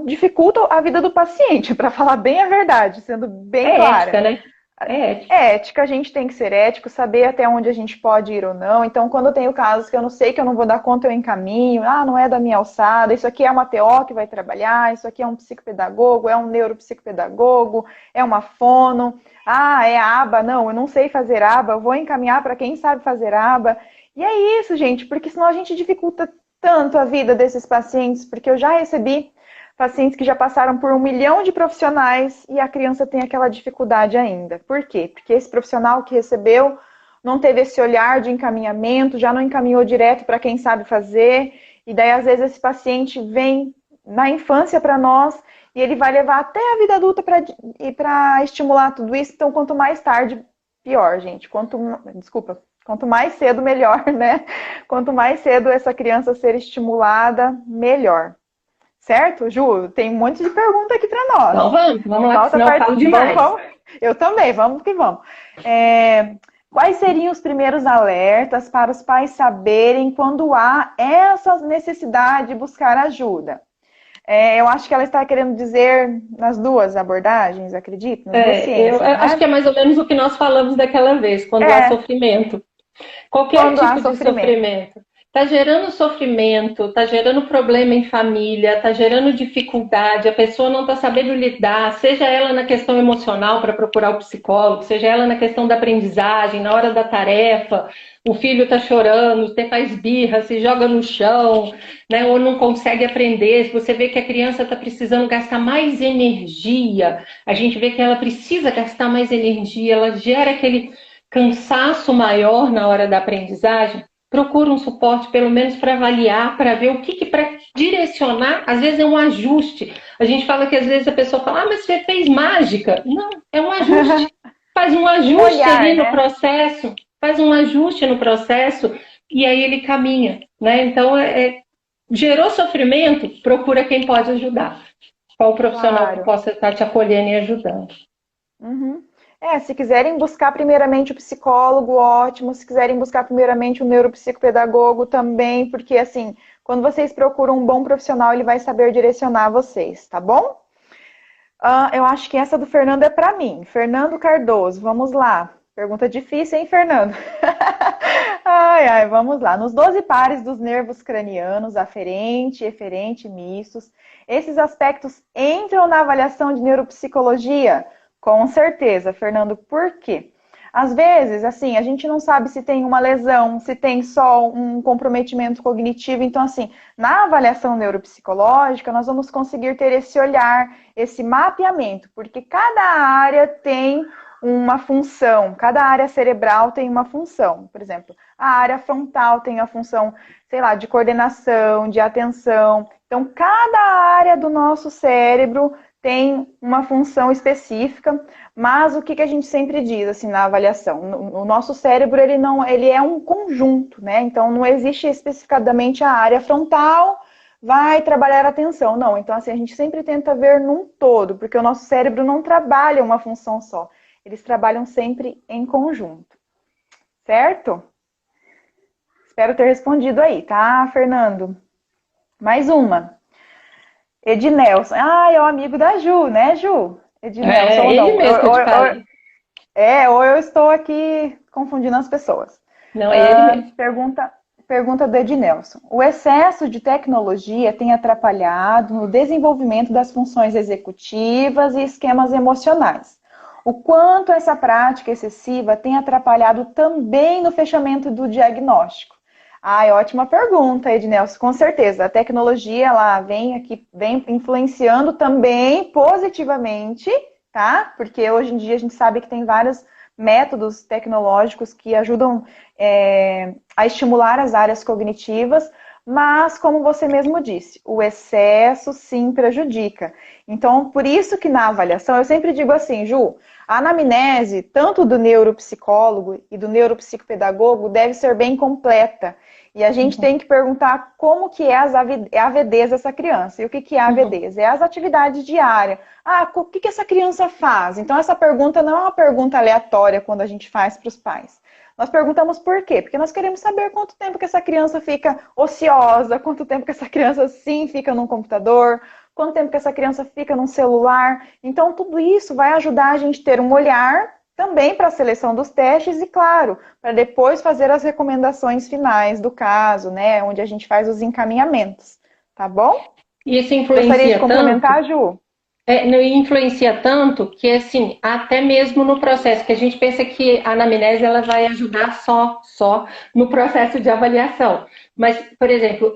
dificulta a vida do paciente, para falar bem a verdade, sendo bem clara. Ética, né? Ética, a gente tem que ser ético, saber até onde a gente pode ir ou não. Então, quando eu tenho casos que eu não sei, que eu não vou dar conta, eu encaminho. Não é da minha alçada, isso aqui é uma TO que vai trabalhar, isso aqui é um psicopedagogo, é um neuropsicopedagogo, é uma fono. É aba, não, eu não sei fazer aba, eu vou encaminhar para quem sabe fazer aba. E é isso, gente, porque senão a gente dificulta tanto a vida desses pacientes, porque eu já recebi pacientes que já passaram por 1 milhão de profissionais e a criança tem aquela dificuldade ainda. Por quê? Porque esse profissional que recebeu não teve esse olhar de encaminhamento, já não encaminhou direto para quem sabe fazer, e daí às vezes esse paciente vem na infância para nós e ele vai levar até a vida adulta para estimular tudo isso. Então, quanto mais tarde, pior, gente. Quanto mais cedo, melhor, né? Quanto mais cedo essa criança ser estimulada, melhor. Certo, Ju? Tem um monte de pergunta aqui para nós. Então vamos lá, senão eu falo demais. Eu também, vamos que vamos. Quais seriam os primeiros alertas para os pais saberem quando há essa necessidade de buscar ajuda? Eu acho que ela está querendo dizer nas duas abordagens, acredito? Eu acho que é mais ou menos o que nós falamos daquela vez, quando há sofrimento. Qualquer tipo de sofrimento. Está gerando sofrimento, está gerando problema em família, está gerando dificuldade, a pessoa não está sabendo lidar, seja ela na questão emocional para procurar o psicólogo, seja ela na questão da aprendizagem, na hora da tarefa, o filho está chorando, você faz birra, se joga no chão, né, ou não consegue aprender, se você vê que a criança está precisando gastar mais energia, a gente vê que ela precisa gastar mais energia, ela gera cansaço maior na hora da aprendizagem, procura um suporte, pelo menos para avaliar, para ver o que para direcionar, às vezes é um ajuste. A gente fala que às vezes a pessoa fala, mas você fez mágica. Não, é um ajuste. Faz um ajuste ali no processo, faz um ajuste no processo e aí ele caminha, né? Então, gerou sofrimento, procura quem pode ajudar. Qual profissional que possa estar te acolhendo e ajudando. Uhum. Se quiserem buscar primeiramente o psicólogo, ótimo. Se quiserem buscar primeiramente o neuropsicopedagogo também, porque assim, quando vocês procuram um bom profissional, ele vai saber direcionar vocês, tá bom? Eu acho que essa do Fernando é para mim. Fernando Cardoso, vamos lá. Pergunta difícil, hein, Fernando? Vamos lá. Nos 12 pares dos nervos cranianos, aferente, eferente, mistos, esses aspectos entram na avaliação de neuropsicologia? Com certeza, Fernando. Por quê? Às vezes, assim, a gente não sabe se tem uma lesão, se tem só um comprometimento cognitivo. Então, assim, na avaliação neuropsicológica, nós vamos conseguir ter esse olhar, esse mapeamento, porque cada área tem uma função, cada área cerebral tem uma função. Por exemplo, a área frontal tem a função, sei lá, de coordenação, de atenção. Então, cada área do nosso cérebro tem uma função específica, mas o que a gente sempre diz assim na avaliação? O nosso cérebro ele é um conjunto, né? Então não existe especificadamente a área frontal vai trabalhar a atenção, não. Então assim, a gente sempre tenta ver num todo, porque o nosso cérebro não trabalha uma função só. Eles trabalham sempre em conjunto. Certo? Espero ter respondido aí, tá, Fernando? Mais uma. Ednelson. É o amigo da Ju, né, Ju? Ednelson, ele mesmo que eu te falei. Ou eu estou aqui confundindo as pessoas. Não, é ele mesmo. Pergunta do Ednelson. O excesso de tecnologia tem atrapalhado no desenvolvimento das funções executivas e esquemas emocionais. O quanto essa prática excessiva tem atrapalhado também no fechamento do diagnóstico? Ótima pergunta, Ednelson, com certeza. A tecnologia, ela vem influenciando também positivamente, tá? Porque hoje em dia a gente sabe que tem vários métodos tecnológicos que ajudam a estimular as áreas cognitivas, mas, como você mesmo disse, o excesso sim prejudica. Então, por isso que na avaliação, eu sempre digo assim, Ju, a anamnese, tanto do neuropsicólogo e do neuropsicopedagogo, deve ser bem completa. E a gente tem que perguntar como que é a AVDs dessa criança. E o que é a AVDs? É as atividades diárias. O que essa criança faz? Então, essa pergunta não é uma pergunta aleatória quando a gente faz para os pais. Nós perguntamos por quê? Porque nós queremos saber quanto tempo que essa criança fica ociosa, quanto tempo que essa criança sim fica num computador, quanto tempo que essa criança fica num celular. Então, tudo isso vai ajudar a gente a ter um olhar também para a seleção dos testes e, claro, para depois fazer as recomendações finais do caso, né? Onde a gente faz os encaminhamentos, tá bom? Isso influencia Gostaria de complementar, tanto, Ju? Influencia tanto que, assim, até mesmo no processo, que a gente pensa que a anamnese ela vai ajudar só no processo de avaliação. Mas, por exemplo,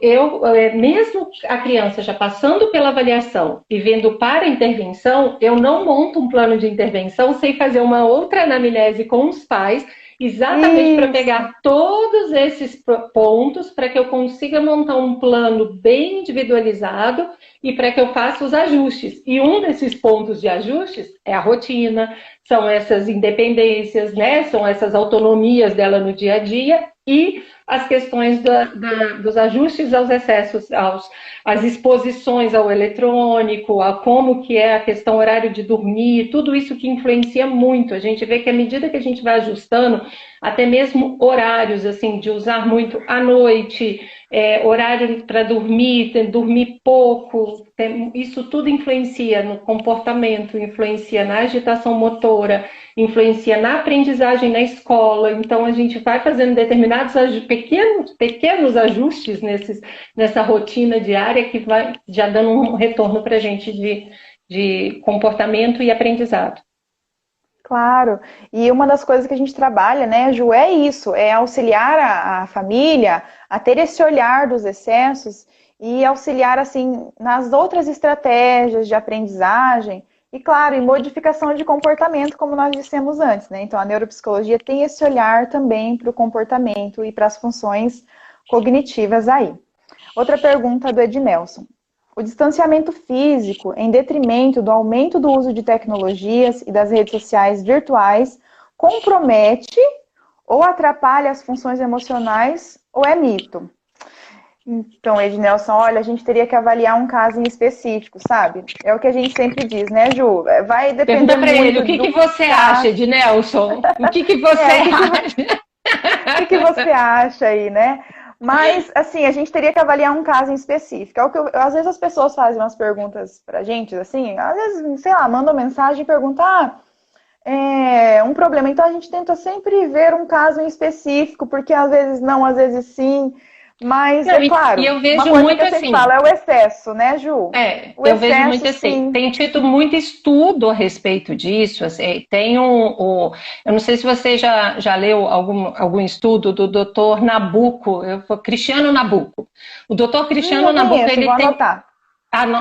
mesmo a criança já passando pela avaliação e vendo para a intervenção, eu não monto um plano de intervenção sem fazer uma outra anamnese com os pais, exatamente para pegar todos esses pontos, para que eu consiga montar um plano bem individualizado e para que eu faça os ajustes. E um desses pontos de ajustes é a rotina, são essas independências, né? São essas autonomias dela no dia a dia e as questões dos ajustes aos excessos, às exposições ao eletrônico, a como que é a questão horário de dormir, tudo isso que influencia muito. A gente vê que à medida que a gente vai ajustando, até mesmo horários, assim, de usar muito à noite, horário para dormir pouco, isso tudo influencia no comportamento, influencia na agitação motora, influencia na aprendizagem na escola. Então, a gente vai fazendo determinados pequenos ajustes nessa rotina diária que vai já dando um retorno para a gente de comportamento e aprendizado. Claro, e uma das coisas que a gente trabalha, né, Ju, é isso, é auxiliar a família a ter esse olhar dos excessos e auxiliar, assim, nas outras estratégias de aprendizagem. E claro, e modificação de comportamento, como nós dissemos antes, né? Então a neuropsicologia tem esse olhar também para o comportamento e para as funções cognitivas aí. Outra pergunta do Ednelson. O distanciamento físico, em detrimento do aumento do uso de tecnologias e das redes sociais virtuais, compromete ou atrapalha as funções emocionais ou é mito? Então, Ednelson, olha, a gente teria que avaliar um caso em específico, sabe? É o que a gente sempre diz, né, Ju? Vai depender Pergunta para muito ele, o que, que do você acha, Ednelson? O que, que você acha? O que você acha aí, né? Mas, assim, a gente teria que avaliar um caso em específico. É o que às vezes as pessoas fazem umas perguntas pra gente, assim, às vezes, sei lá, mandam mensagem e perguntam, um problema. Então a gente tenta sempre ver um caso em específico, porque às vezes não, às vezes sim. Mas, Não, é claro, e eu vejo uma coisa muito que eu sempre assim. falo é o excesso, né, Ju? O Eu vejo muito excesso, assim. sim. Tem tido muito estudo a respeito disso. Assim, tem eu não sei se você já leu algum estudo do Dr. Nabuco, Cristiano Nabuco. O Dr. Cristiano Não Nabuco, conheço, vou anotar.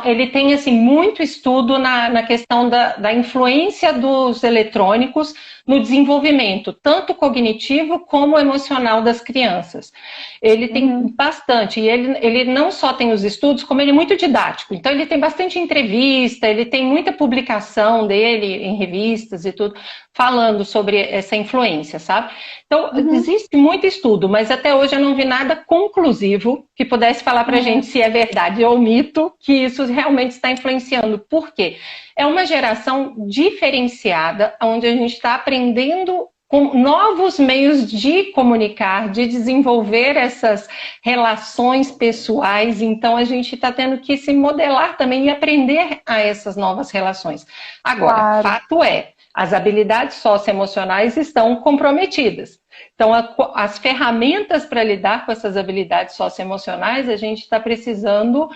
ele tem assim, muito estudo na questão da influência dos eletrônicos no desenvolvimento, tanto cognitivo como emocional das crianças. Ele tem bastante, e ele não só tem os estudos, como ele é muito didático. Então ele tem bastante entrevista, ele tem muita publicação dele em revistas e tudo, falando sobre essa influência, sabe? Então, existe muito estudo, mas até hoje eu não vi nada conclusivo que pudesse falar pra gente se é verdade ou mito que isso realmente está influenciando. Por quê? É uma geração diferenciada, onde a gente está aprendendo com novos meios de comunicar, de desenvolver essas relações pessoais. Então, a gente está tendo que se modelar também e aprender a essas novas relações. Agora, Claro. fato é, as habilidades socioemocionais estão comprometidas. Então, as ferramentas para lidar com essas habilidades socioemocionais, a gente está precisando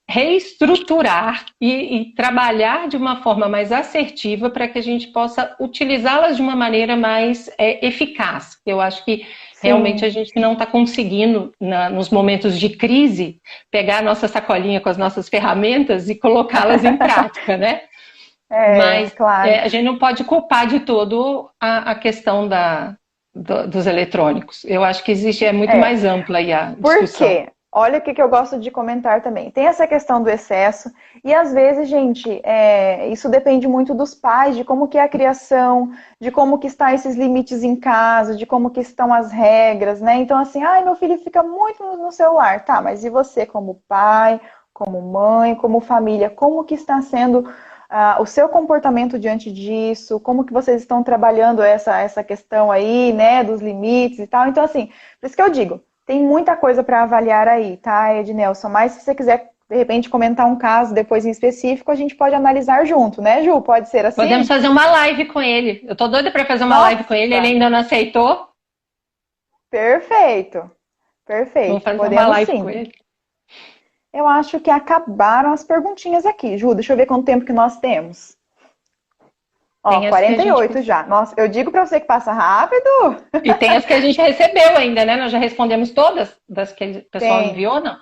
reestruturar e trabalhar de uma forma mais assertiva para que a gente possa utilizá-las de uma maneira mais eficaz. Eu acho que realmente a gente não está conseguindo, nos momentos de crise, pegar a nossa sacolinha com as nossas ferramentas e colocá-las em prática, né? Mas claro. a gente não pode culpar de todo a questão dos eletrônicos. Eu acho que é muito mais ampla aí a discussão. Por quê? Olha o que eu gosto de comentar também. Tem essa questão do excesso, e às vezes, gente, isso depende muito dos pais, de como que é a criação, de como que estão esses limites em casa, de como que estão as regras, né? Então, assim, meu filho fica muito no celular. Tá, mas e você como pai, como mãe, como família, como que está sendo o seu comportamento diante disso? Como que vocês estão trabalhando essa questão aí, né, dos limites e tal? Então, assim, por isso que eu digo, tem muita coisa para avaliar aí, tá, Ednelson? Mas se você quiser, de repente, comentar um caso depois em específico, a gente pode analisar junto, né, Ju? Pode ser assim? Podemos fazer uma live com ele. Eu tô doida para fazer uma live com ele, ele ainda não aceitou. Perfeito. Perfeito. Vamos fazer Podemos uma live sim. com ele. Eu acho que acabaram as perguntinhas aqui, Ju. Deixa eu ver quanto tempo que nós temos. Ó, 48 já. Nossa, eu digo para você que passa rápido. E tem as que a gente recebeu ainda, né? Nós já respondemos todas das que o pessoal enviou, não?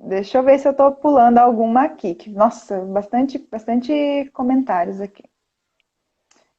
Deixa eu ver se eu tô pulando alguma aqui. Nossa, bastante comentários aqui.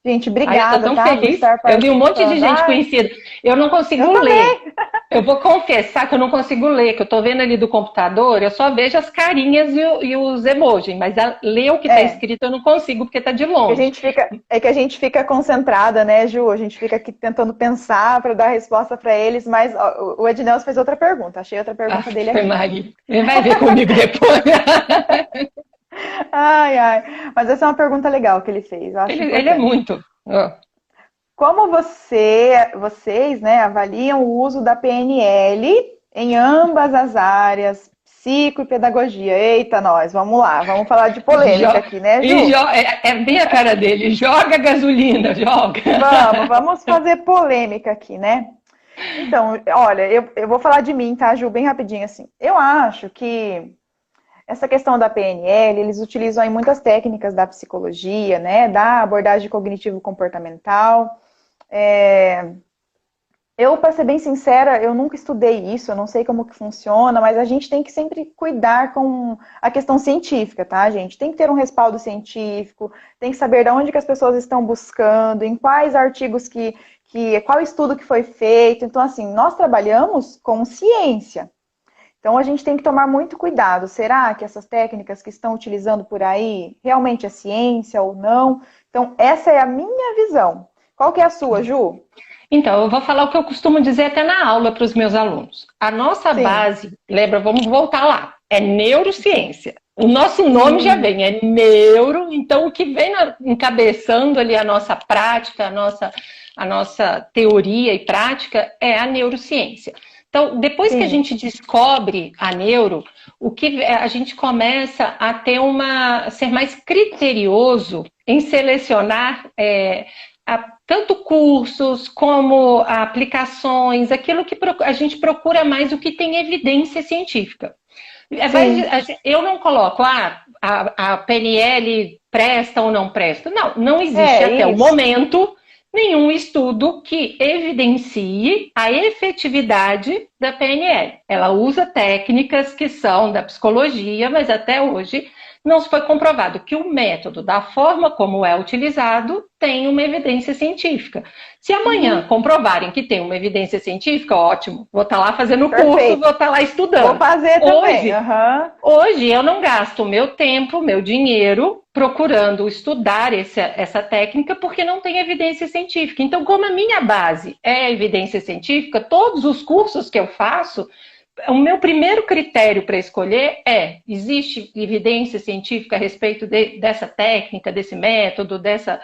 Gente, obrigada, eu tô tão tá? feliz. Eu vi um monte de gente conhecida. Eu não consigo ler. Eu vou confessar que eu não consigo ler, que eu tô vendo ali do computador, eu só vejo as carinhas e os emojis, mas ler o que tá escrito eu não consigo, porque tá de longe. Que a gente fica concentrada, né, Ju? A gente fica aqui tentando pensar para dar resposta para eles, mas o Ednelson fez outra pergunta. Achei outra pergunta dele aqui. Maria. Ele vai ver comigo depois. Mas essa é uma pergunta legal que ele fez. Eu acho ele é muito. Como vocês, né, avaliam o uso da PNL em ambas as áreas, psico e pedagogia? Eita, nós, vamos lá, vamos falar de polêmica aqui, né, Ju? É bem a cara dele, joga gasolina, joga. Vamos fazer polêmica aqui, né? Então, olha, eu vou falar de mim, tá, Ju, bem rapidinho assim. Eu acho que essa questão da PNL, eles utilizam aí muitas técnicas da psicologia, né, da abordagem cognitivo-comportamental, Eu, para ser bem sincera, eu nunca estudei isso, eu não sei como que funciona, mas a gente tem que sempre cuidar com a questão científica, tá, gente? Tem que ter um respaldo científico, tem que saber de onde que as pessoas estão buscando, em quais artigos qual estudo que foi feito. Então, assim, nós trabalhamos com ciência. Então, a gente tem que tomar muito cuidado. Será que essas técnicas que estão utilizando por aí realmente é ciência ou não? Então, essa é a minha visão. Qual que é a sua, Ju? Então, eu vou falar o que eu costumo dizer até na aula para os meus alunos. A nossa Sim. base, lembra, vamos voltar lá, é neurociência. O nosso nome já vem, é neuro, então o que vem encabeçando ali a nossa prática, a nossa teoria e prática é a neurociência. Então, depois que a gente descobre a neuro, o que a gente começa a ter ser mais criterioso em selecionar tanto cursos como aplicações, aquilo que a gente procura mais o que tem evidência científica. Eu não coloco, a PNL presta ou não presta. Não existe até o momento nenhum estudo que evidencie a efetividade da PNL. Ela usa técnicas que são da psicologia, mas até hoje não se foi comprovado que o método, da forma como é utilizado, tem uma evidência científica. Se amanhã comprovarem que tem uma evidência científica, ótimo. Vou estar lá fazendo o curso, vou estar lá estudando. Vou fazer também. Hoje eu não gasto meu tempo, meu dinheiro, procurando estudar essa técnica, porque não tem evidência científica. Então, como a minha base é a evidência científica, todos os cursos que eu faço, o meu primeiro critério para escolher existe evidência científica a respeito dessa técnica, desse método, dessa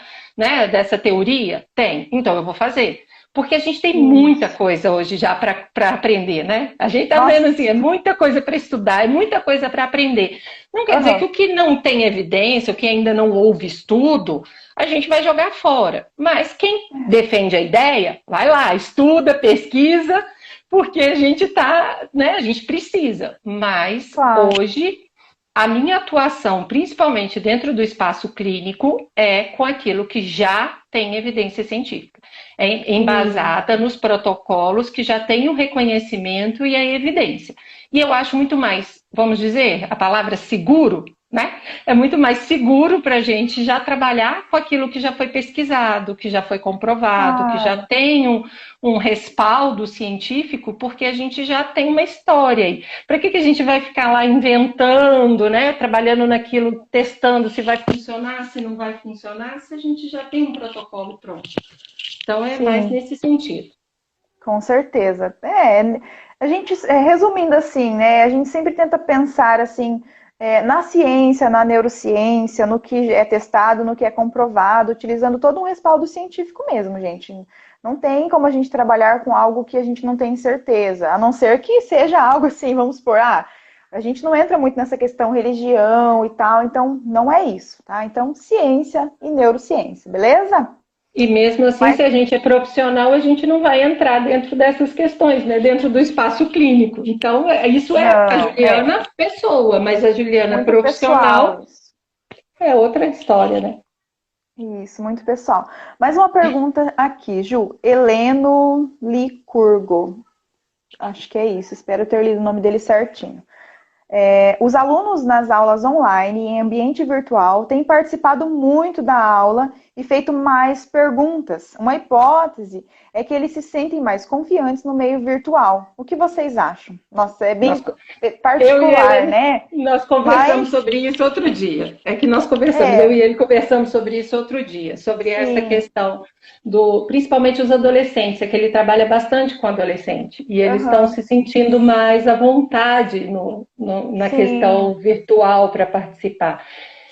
teoria? Tem. Então eu vou fazer. Porque a gente tem muita coisa hoje já para aprender, né? A gente está vendo assim, é muita coisa para estudar, é muita coisa para aprender. Não quer dizer que o que não tem evidência, o que ainda não houve estudo, a gente vai jogar fora. Mas quem defende a ideia, vai lá, estuda, pesquisa, porque a gente a gente precisa. Mas hoje a minha atuação, principalmente dentro do espaço clínico, é com aquilo que já tem evidência científica. É embasada nos protocolos que já têm o reconhecimento e a evidência. E eu acho muito mais, vamos dizer, a palavra seguro, né? É muito mais seguro para a gente já trabalhar com aquilo que já foi pesquisado, que já foi comprovado, que já tem um respaldo científico, porque a gente já tem uma história aí. Para que a gente vai ficar lá inventando, né? Trabalhando naquilo, testando se vai funcionar, se não vai funcionar, se a gente já tem um protocolo pronto. Então é mais nesse sentido. Com certeza. A gente, resumindo assim, né? A gente sempre tenta pensar assim, na ciência, na neurociência, no que é testado, no que é comprovado, utilizando todo um respaldo científico mesmo, gente. Não tem como a gente trabalhar com algo que a gente não tem certeza, a não ser que seja algo assim, vamos supor, a gente não entra muito nessa questão religião e tal, então não é isso, tá? Então, ciência e neurociência, beleza? E mesmo assim, se a gente é profissional, a gente não vai entrar dentro dessas questões, né? Dentro do espaço clínico. Então, isso a Juliana pessoa, mas a Juliana muito profissional é outra história, né? Isso, muito pessoal. Mais uma pergunta aqui, Ju. Heleno Licurgo. Acho que é isso, espero ter lido o nome dele certinho. Os alunos nas aulas online em ambiente virtual têm participado muito da aula e feito mais perguntas. Uma hipótese é que eles se sentem mais confiantes no meio virtual. O que vocês acham? Nossa, é bem particular, né? Nós conversamos sobre isso outro dia. É que nós conversamos, eu e ele conversamos sobre isso outro dia, sobre essa questão principalmente os adolescentes, é que ele trabalha bastante com adolescente, e eles estão se sentindo mais à vontade na questão virtual para participar.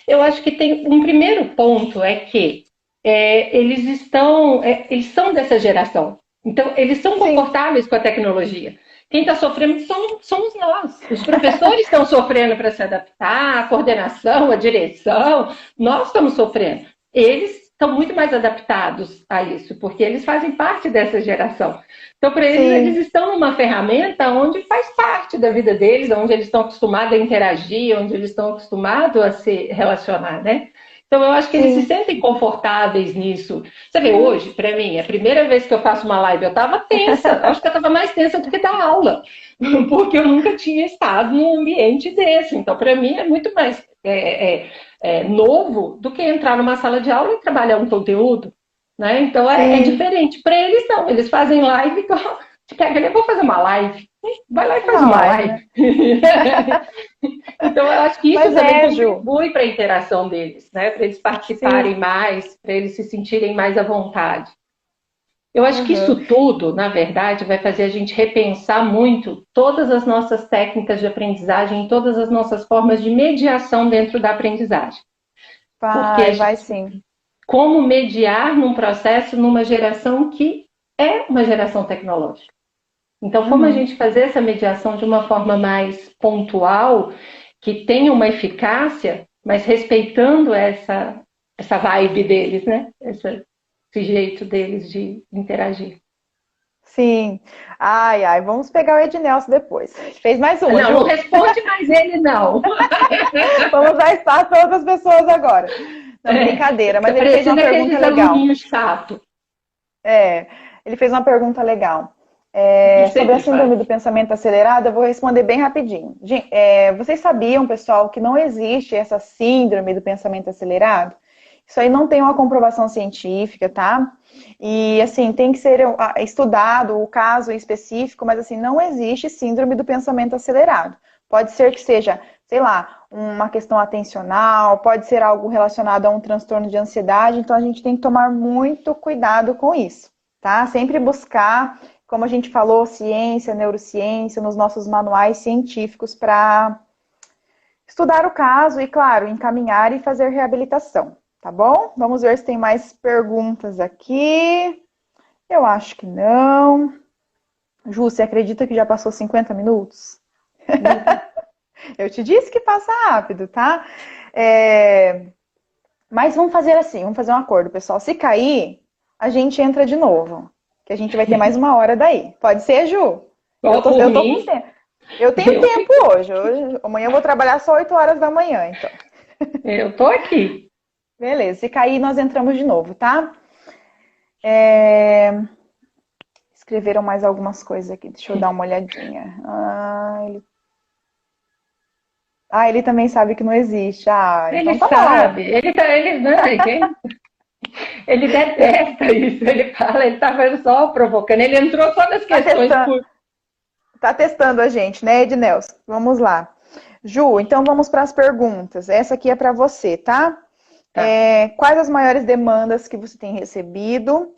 Eu acho que tem um primeiro ponto, é que eles são dessa geração, então eles são confortáveis com a tecnologia. Quem está sofrendo somos nós. Os professores estão sofrendo para se adaptar, a coordenação, a direção, nós estamos sofrendo. Eles estão muito mais adaptados a isso, porque eles fazem parte dessa geração. Então, para eles estão numa ferramenta onde faz parte da vida deles, onde eles estão acostumados a interagir, onde eles estão acostumados a se relacionar, né? Então, eu acho que eles se sentem confortáveis nisso. Você vê, hoje, para mim, a primeira vez que eu faço uma live, eu estava tensa. Acho que eu estava mais tensa do que dar aula, porque eu nunca tinha estado num ambiente desse. Então, para mim, é muito mais novo do que entrar numa sala de aula e trabalhar um conteúdo. Né? Então, é diferente. Para eles, não. Eles fazem live igual... Eu vou fazer uma live. Vai lá e faz uma live. Né? Então, eu acho que isso também contribui para a interação deles, né? Para eles participarem mais, para eles se sentirem mais à vontade. Eu acho que isso tudo, na verdade, vai fazer a gente repensar muito todas as nossas técnicas de aprendizagem, todas as nossas formas de mediação dentro da aprendizagem. Vai sim. Como mediar num processo, numa geração que é uma geração tecnológica. Então, como a gente fazer essa mediação de uma forma mais pontual, que tenha uma eficácia, mas respeitando essa vibe deles, né? Esse jeito deles de interagir. Sim. Ai, vamos pegar o Ednelson depois. Fez mais uma. Não responde mais ele, não. Vamos dar espaço para outras pessoas agora. Não, brincadeira, mas ele fez uma pergunta legal. Chato. Ele fez uma pergunta legal. Sobre a síndrome do pensamento acelerado, eu vou responder bem rapidinho. Vocês sabiam, pessoal, que não existe essa síndrome do pensamento acelerado? Isso aí não tem uma comprovação científica, tá? E, assim, tem que ser estudado o caso específico, mas, assim, não existe síndrome do pensamento acelerado. Pode ser que seja, sei lá, uma questão atencional, pode ser algo relacionado a um transtorno de ansiedade, então a gente tem que tomar muito cuidado com isso, tá? Sempre buscar, como a gente falou, ciência, neurociência, nos nossos manuais científicos para estudar o caso e, claro, encaminhar e fazer reabilitação, tá bom? Vamos ver se tem mais perguntas aqui. Eu acho que não. Ju, você acredita que já passou 50 minutos? Eu te disse que passa rápido, tá? Mas vamos fazer assim, vamos fazer um acordo, pessoal. Se cair, a gente entra de novo. Que a gente vai ter mais uma hora daí. Pode ser, Ju? Eu tô com tempo. Eu tenho tempo hoje. Amanhã eu vou trabalhar só 8 horas da manhã, então. Eu tô aqui. Beleza, se cair, nós entramos de novo, tá? Escreveram mais algumas coisas aqui. Deixa eu dar uma olhadinha. Ele também sabe que não existe. Ele então tá sabe. Ele detesta isso. Ele fala, ele tá só provocando. Ele entrou só nas questões. Tá testando a gente, né, Ednelson? Vamos lá. Ju, então vamos para as perguntas. Essa aqui é para você, tá? Quais as maiores demandas que você tem recebido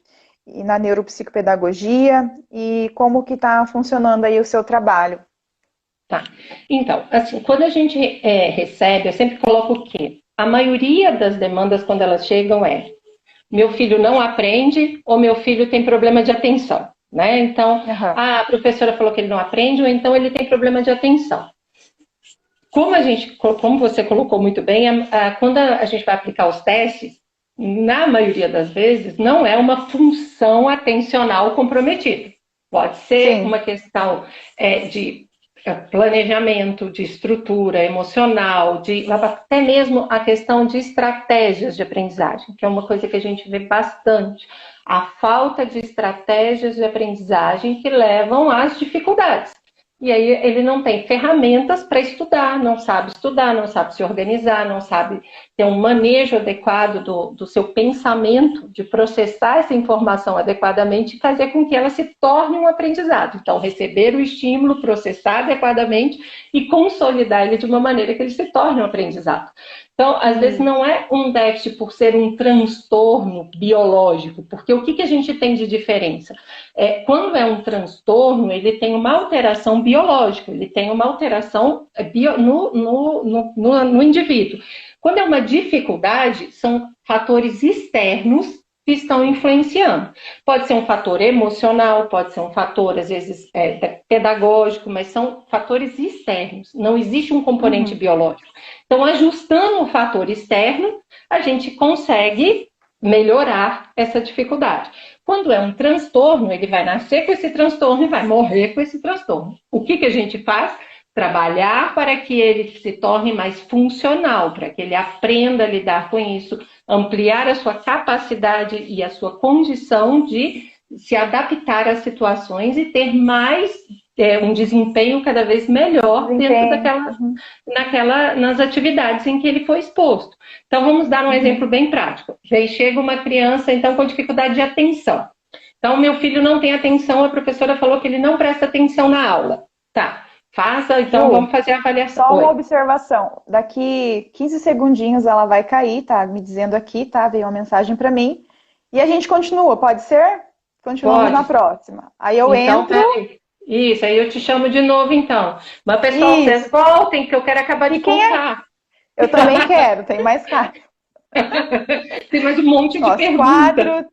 na neuropsicopedagogia e como que tá funcionando aí o seu trabalho? Tá. Então, assim, quando a gente recebe, eu sempre coloco o quê? A maioria das demandas, quando elas chegam, meu filho não aprende ou meu filho tem problema de atenção, né? Então, a professora falou que ele não aprende ou então ele tem problema de atenção. Como você colocou muito bem, quando a gente vai aplicar os testes, na maioria das vezes, não é uma função atencional comprometida. Pode ser uma questão de planejamento, de estrutura emocional, até mesmo a questão de estratégias de aprendizagem, que é uma coisa que a gente vê bastante. A falta de estratégias de aprendizagem que levam às dificuldades. E aí ele não tem ferramentas para estudar, não sabe se organizar, não sabe ter um manejo adequado do seu pensamento, de processar essa informação adequadamente e fazer com que ela se torne um aprendizado. Então, receber o estímulo, processar adequadamente e consolidar ele de uma maneira que ele se torne um aprendizado. Então, às vezes não é um déficit por ser um transtorno biológico, porque o que a gente tem de diferença? Quando é um transtorno, ele tem uma alteração biológica, ele tem uma alteração no indivíduo. Quando é uma dificuldade, são fatores externos que estão influenciando. Pode ser um fator emocional, pode ser um fator, às vezes, pedagógico, mas são fatores externos, não existe um componente biológico. Então, ajustando o fator externo, a gente consegue melhorar essa dificuldade. Quando é um transtorno, ele vai nascer com esse transtorno e vai morrer com esse transtorno. O que a gente faz? trabalhar para que ele se torne mais funcional, para que ele aprenda a lidar com isso, ampliar a sua capacidade e a sua condição de se adaptar às situações e ter mais um desempenho cada vez melhor dentro nas atividades em que ele foi exposto. Então, vamos dar um exemplo bem prático. Aí chega uma criança, então, com dificuldade de atenção. Então, meu filho não tem atenção, a professora falou que ele não presta atenção na aula. Tá. Faça, então vamos fazer a avaliação. Só uma observação. Daqui 15 segundinhos ela vai cair, tá? Me dizendo aqui, tá? Veio uma mensagem para mim. E a gente continua, pode ser? Continuamos na próxima. Aí eu entro. Isso, aí eu te chamo de novo, então. Mas, pessoal, vocês voltem, que eu quero acabar de contar. Eu também quero, tem mais cara. Tem mais um monte de perguntas.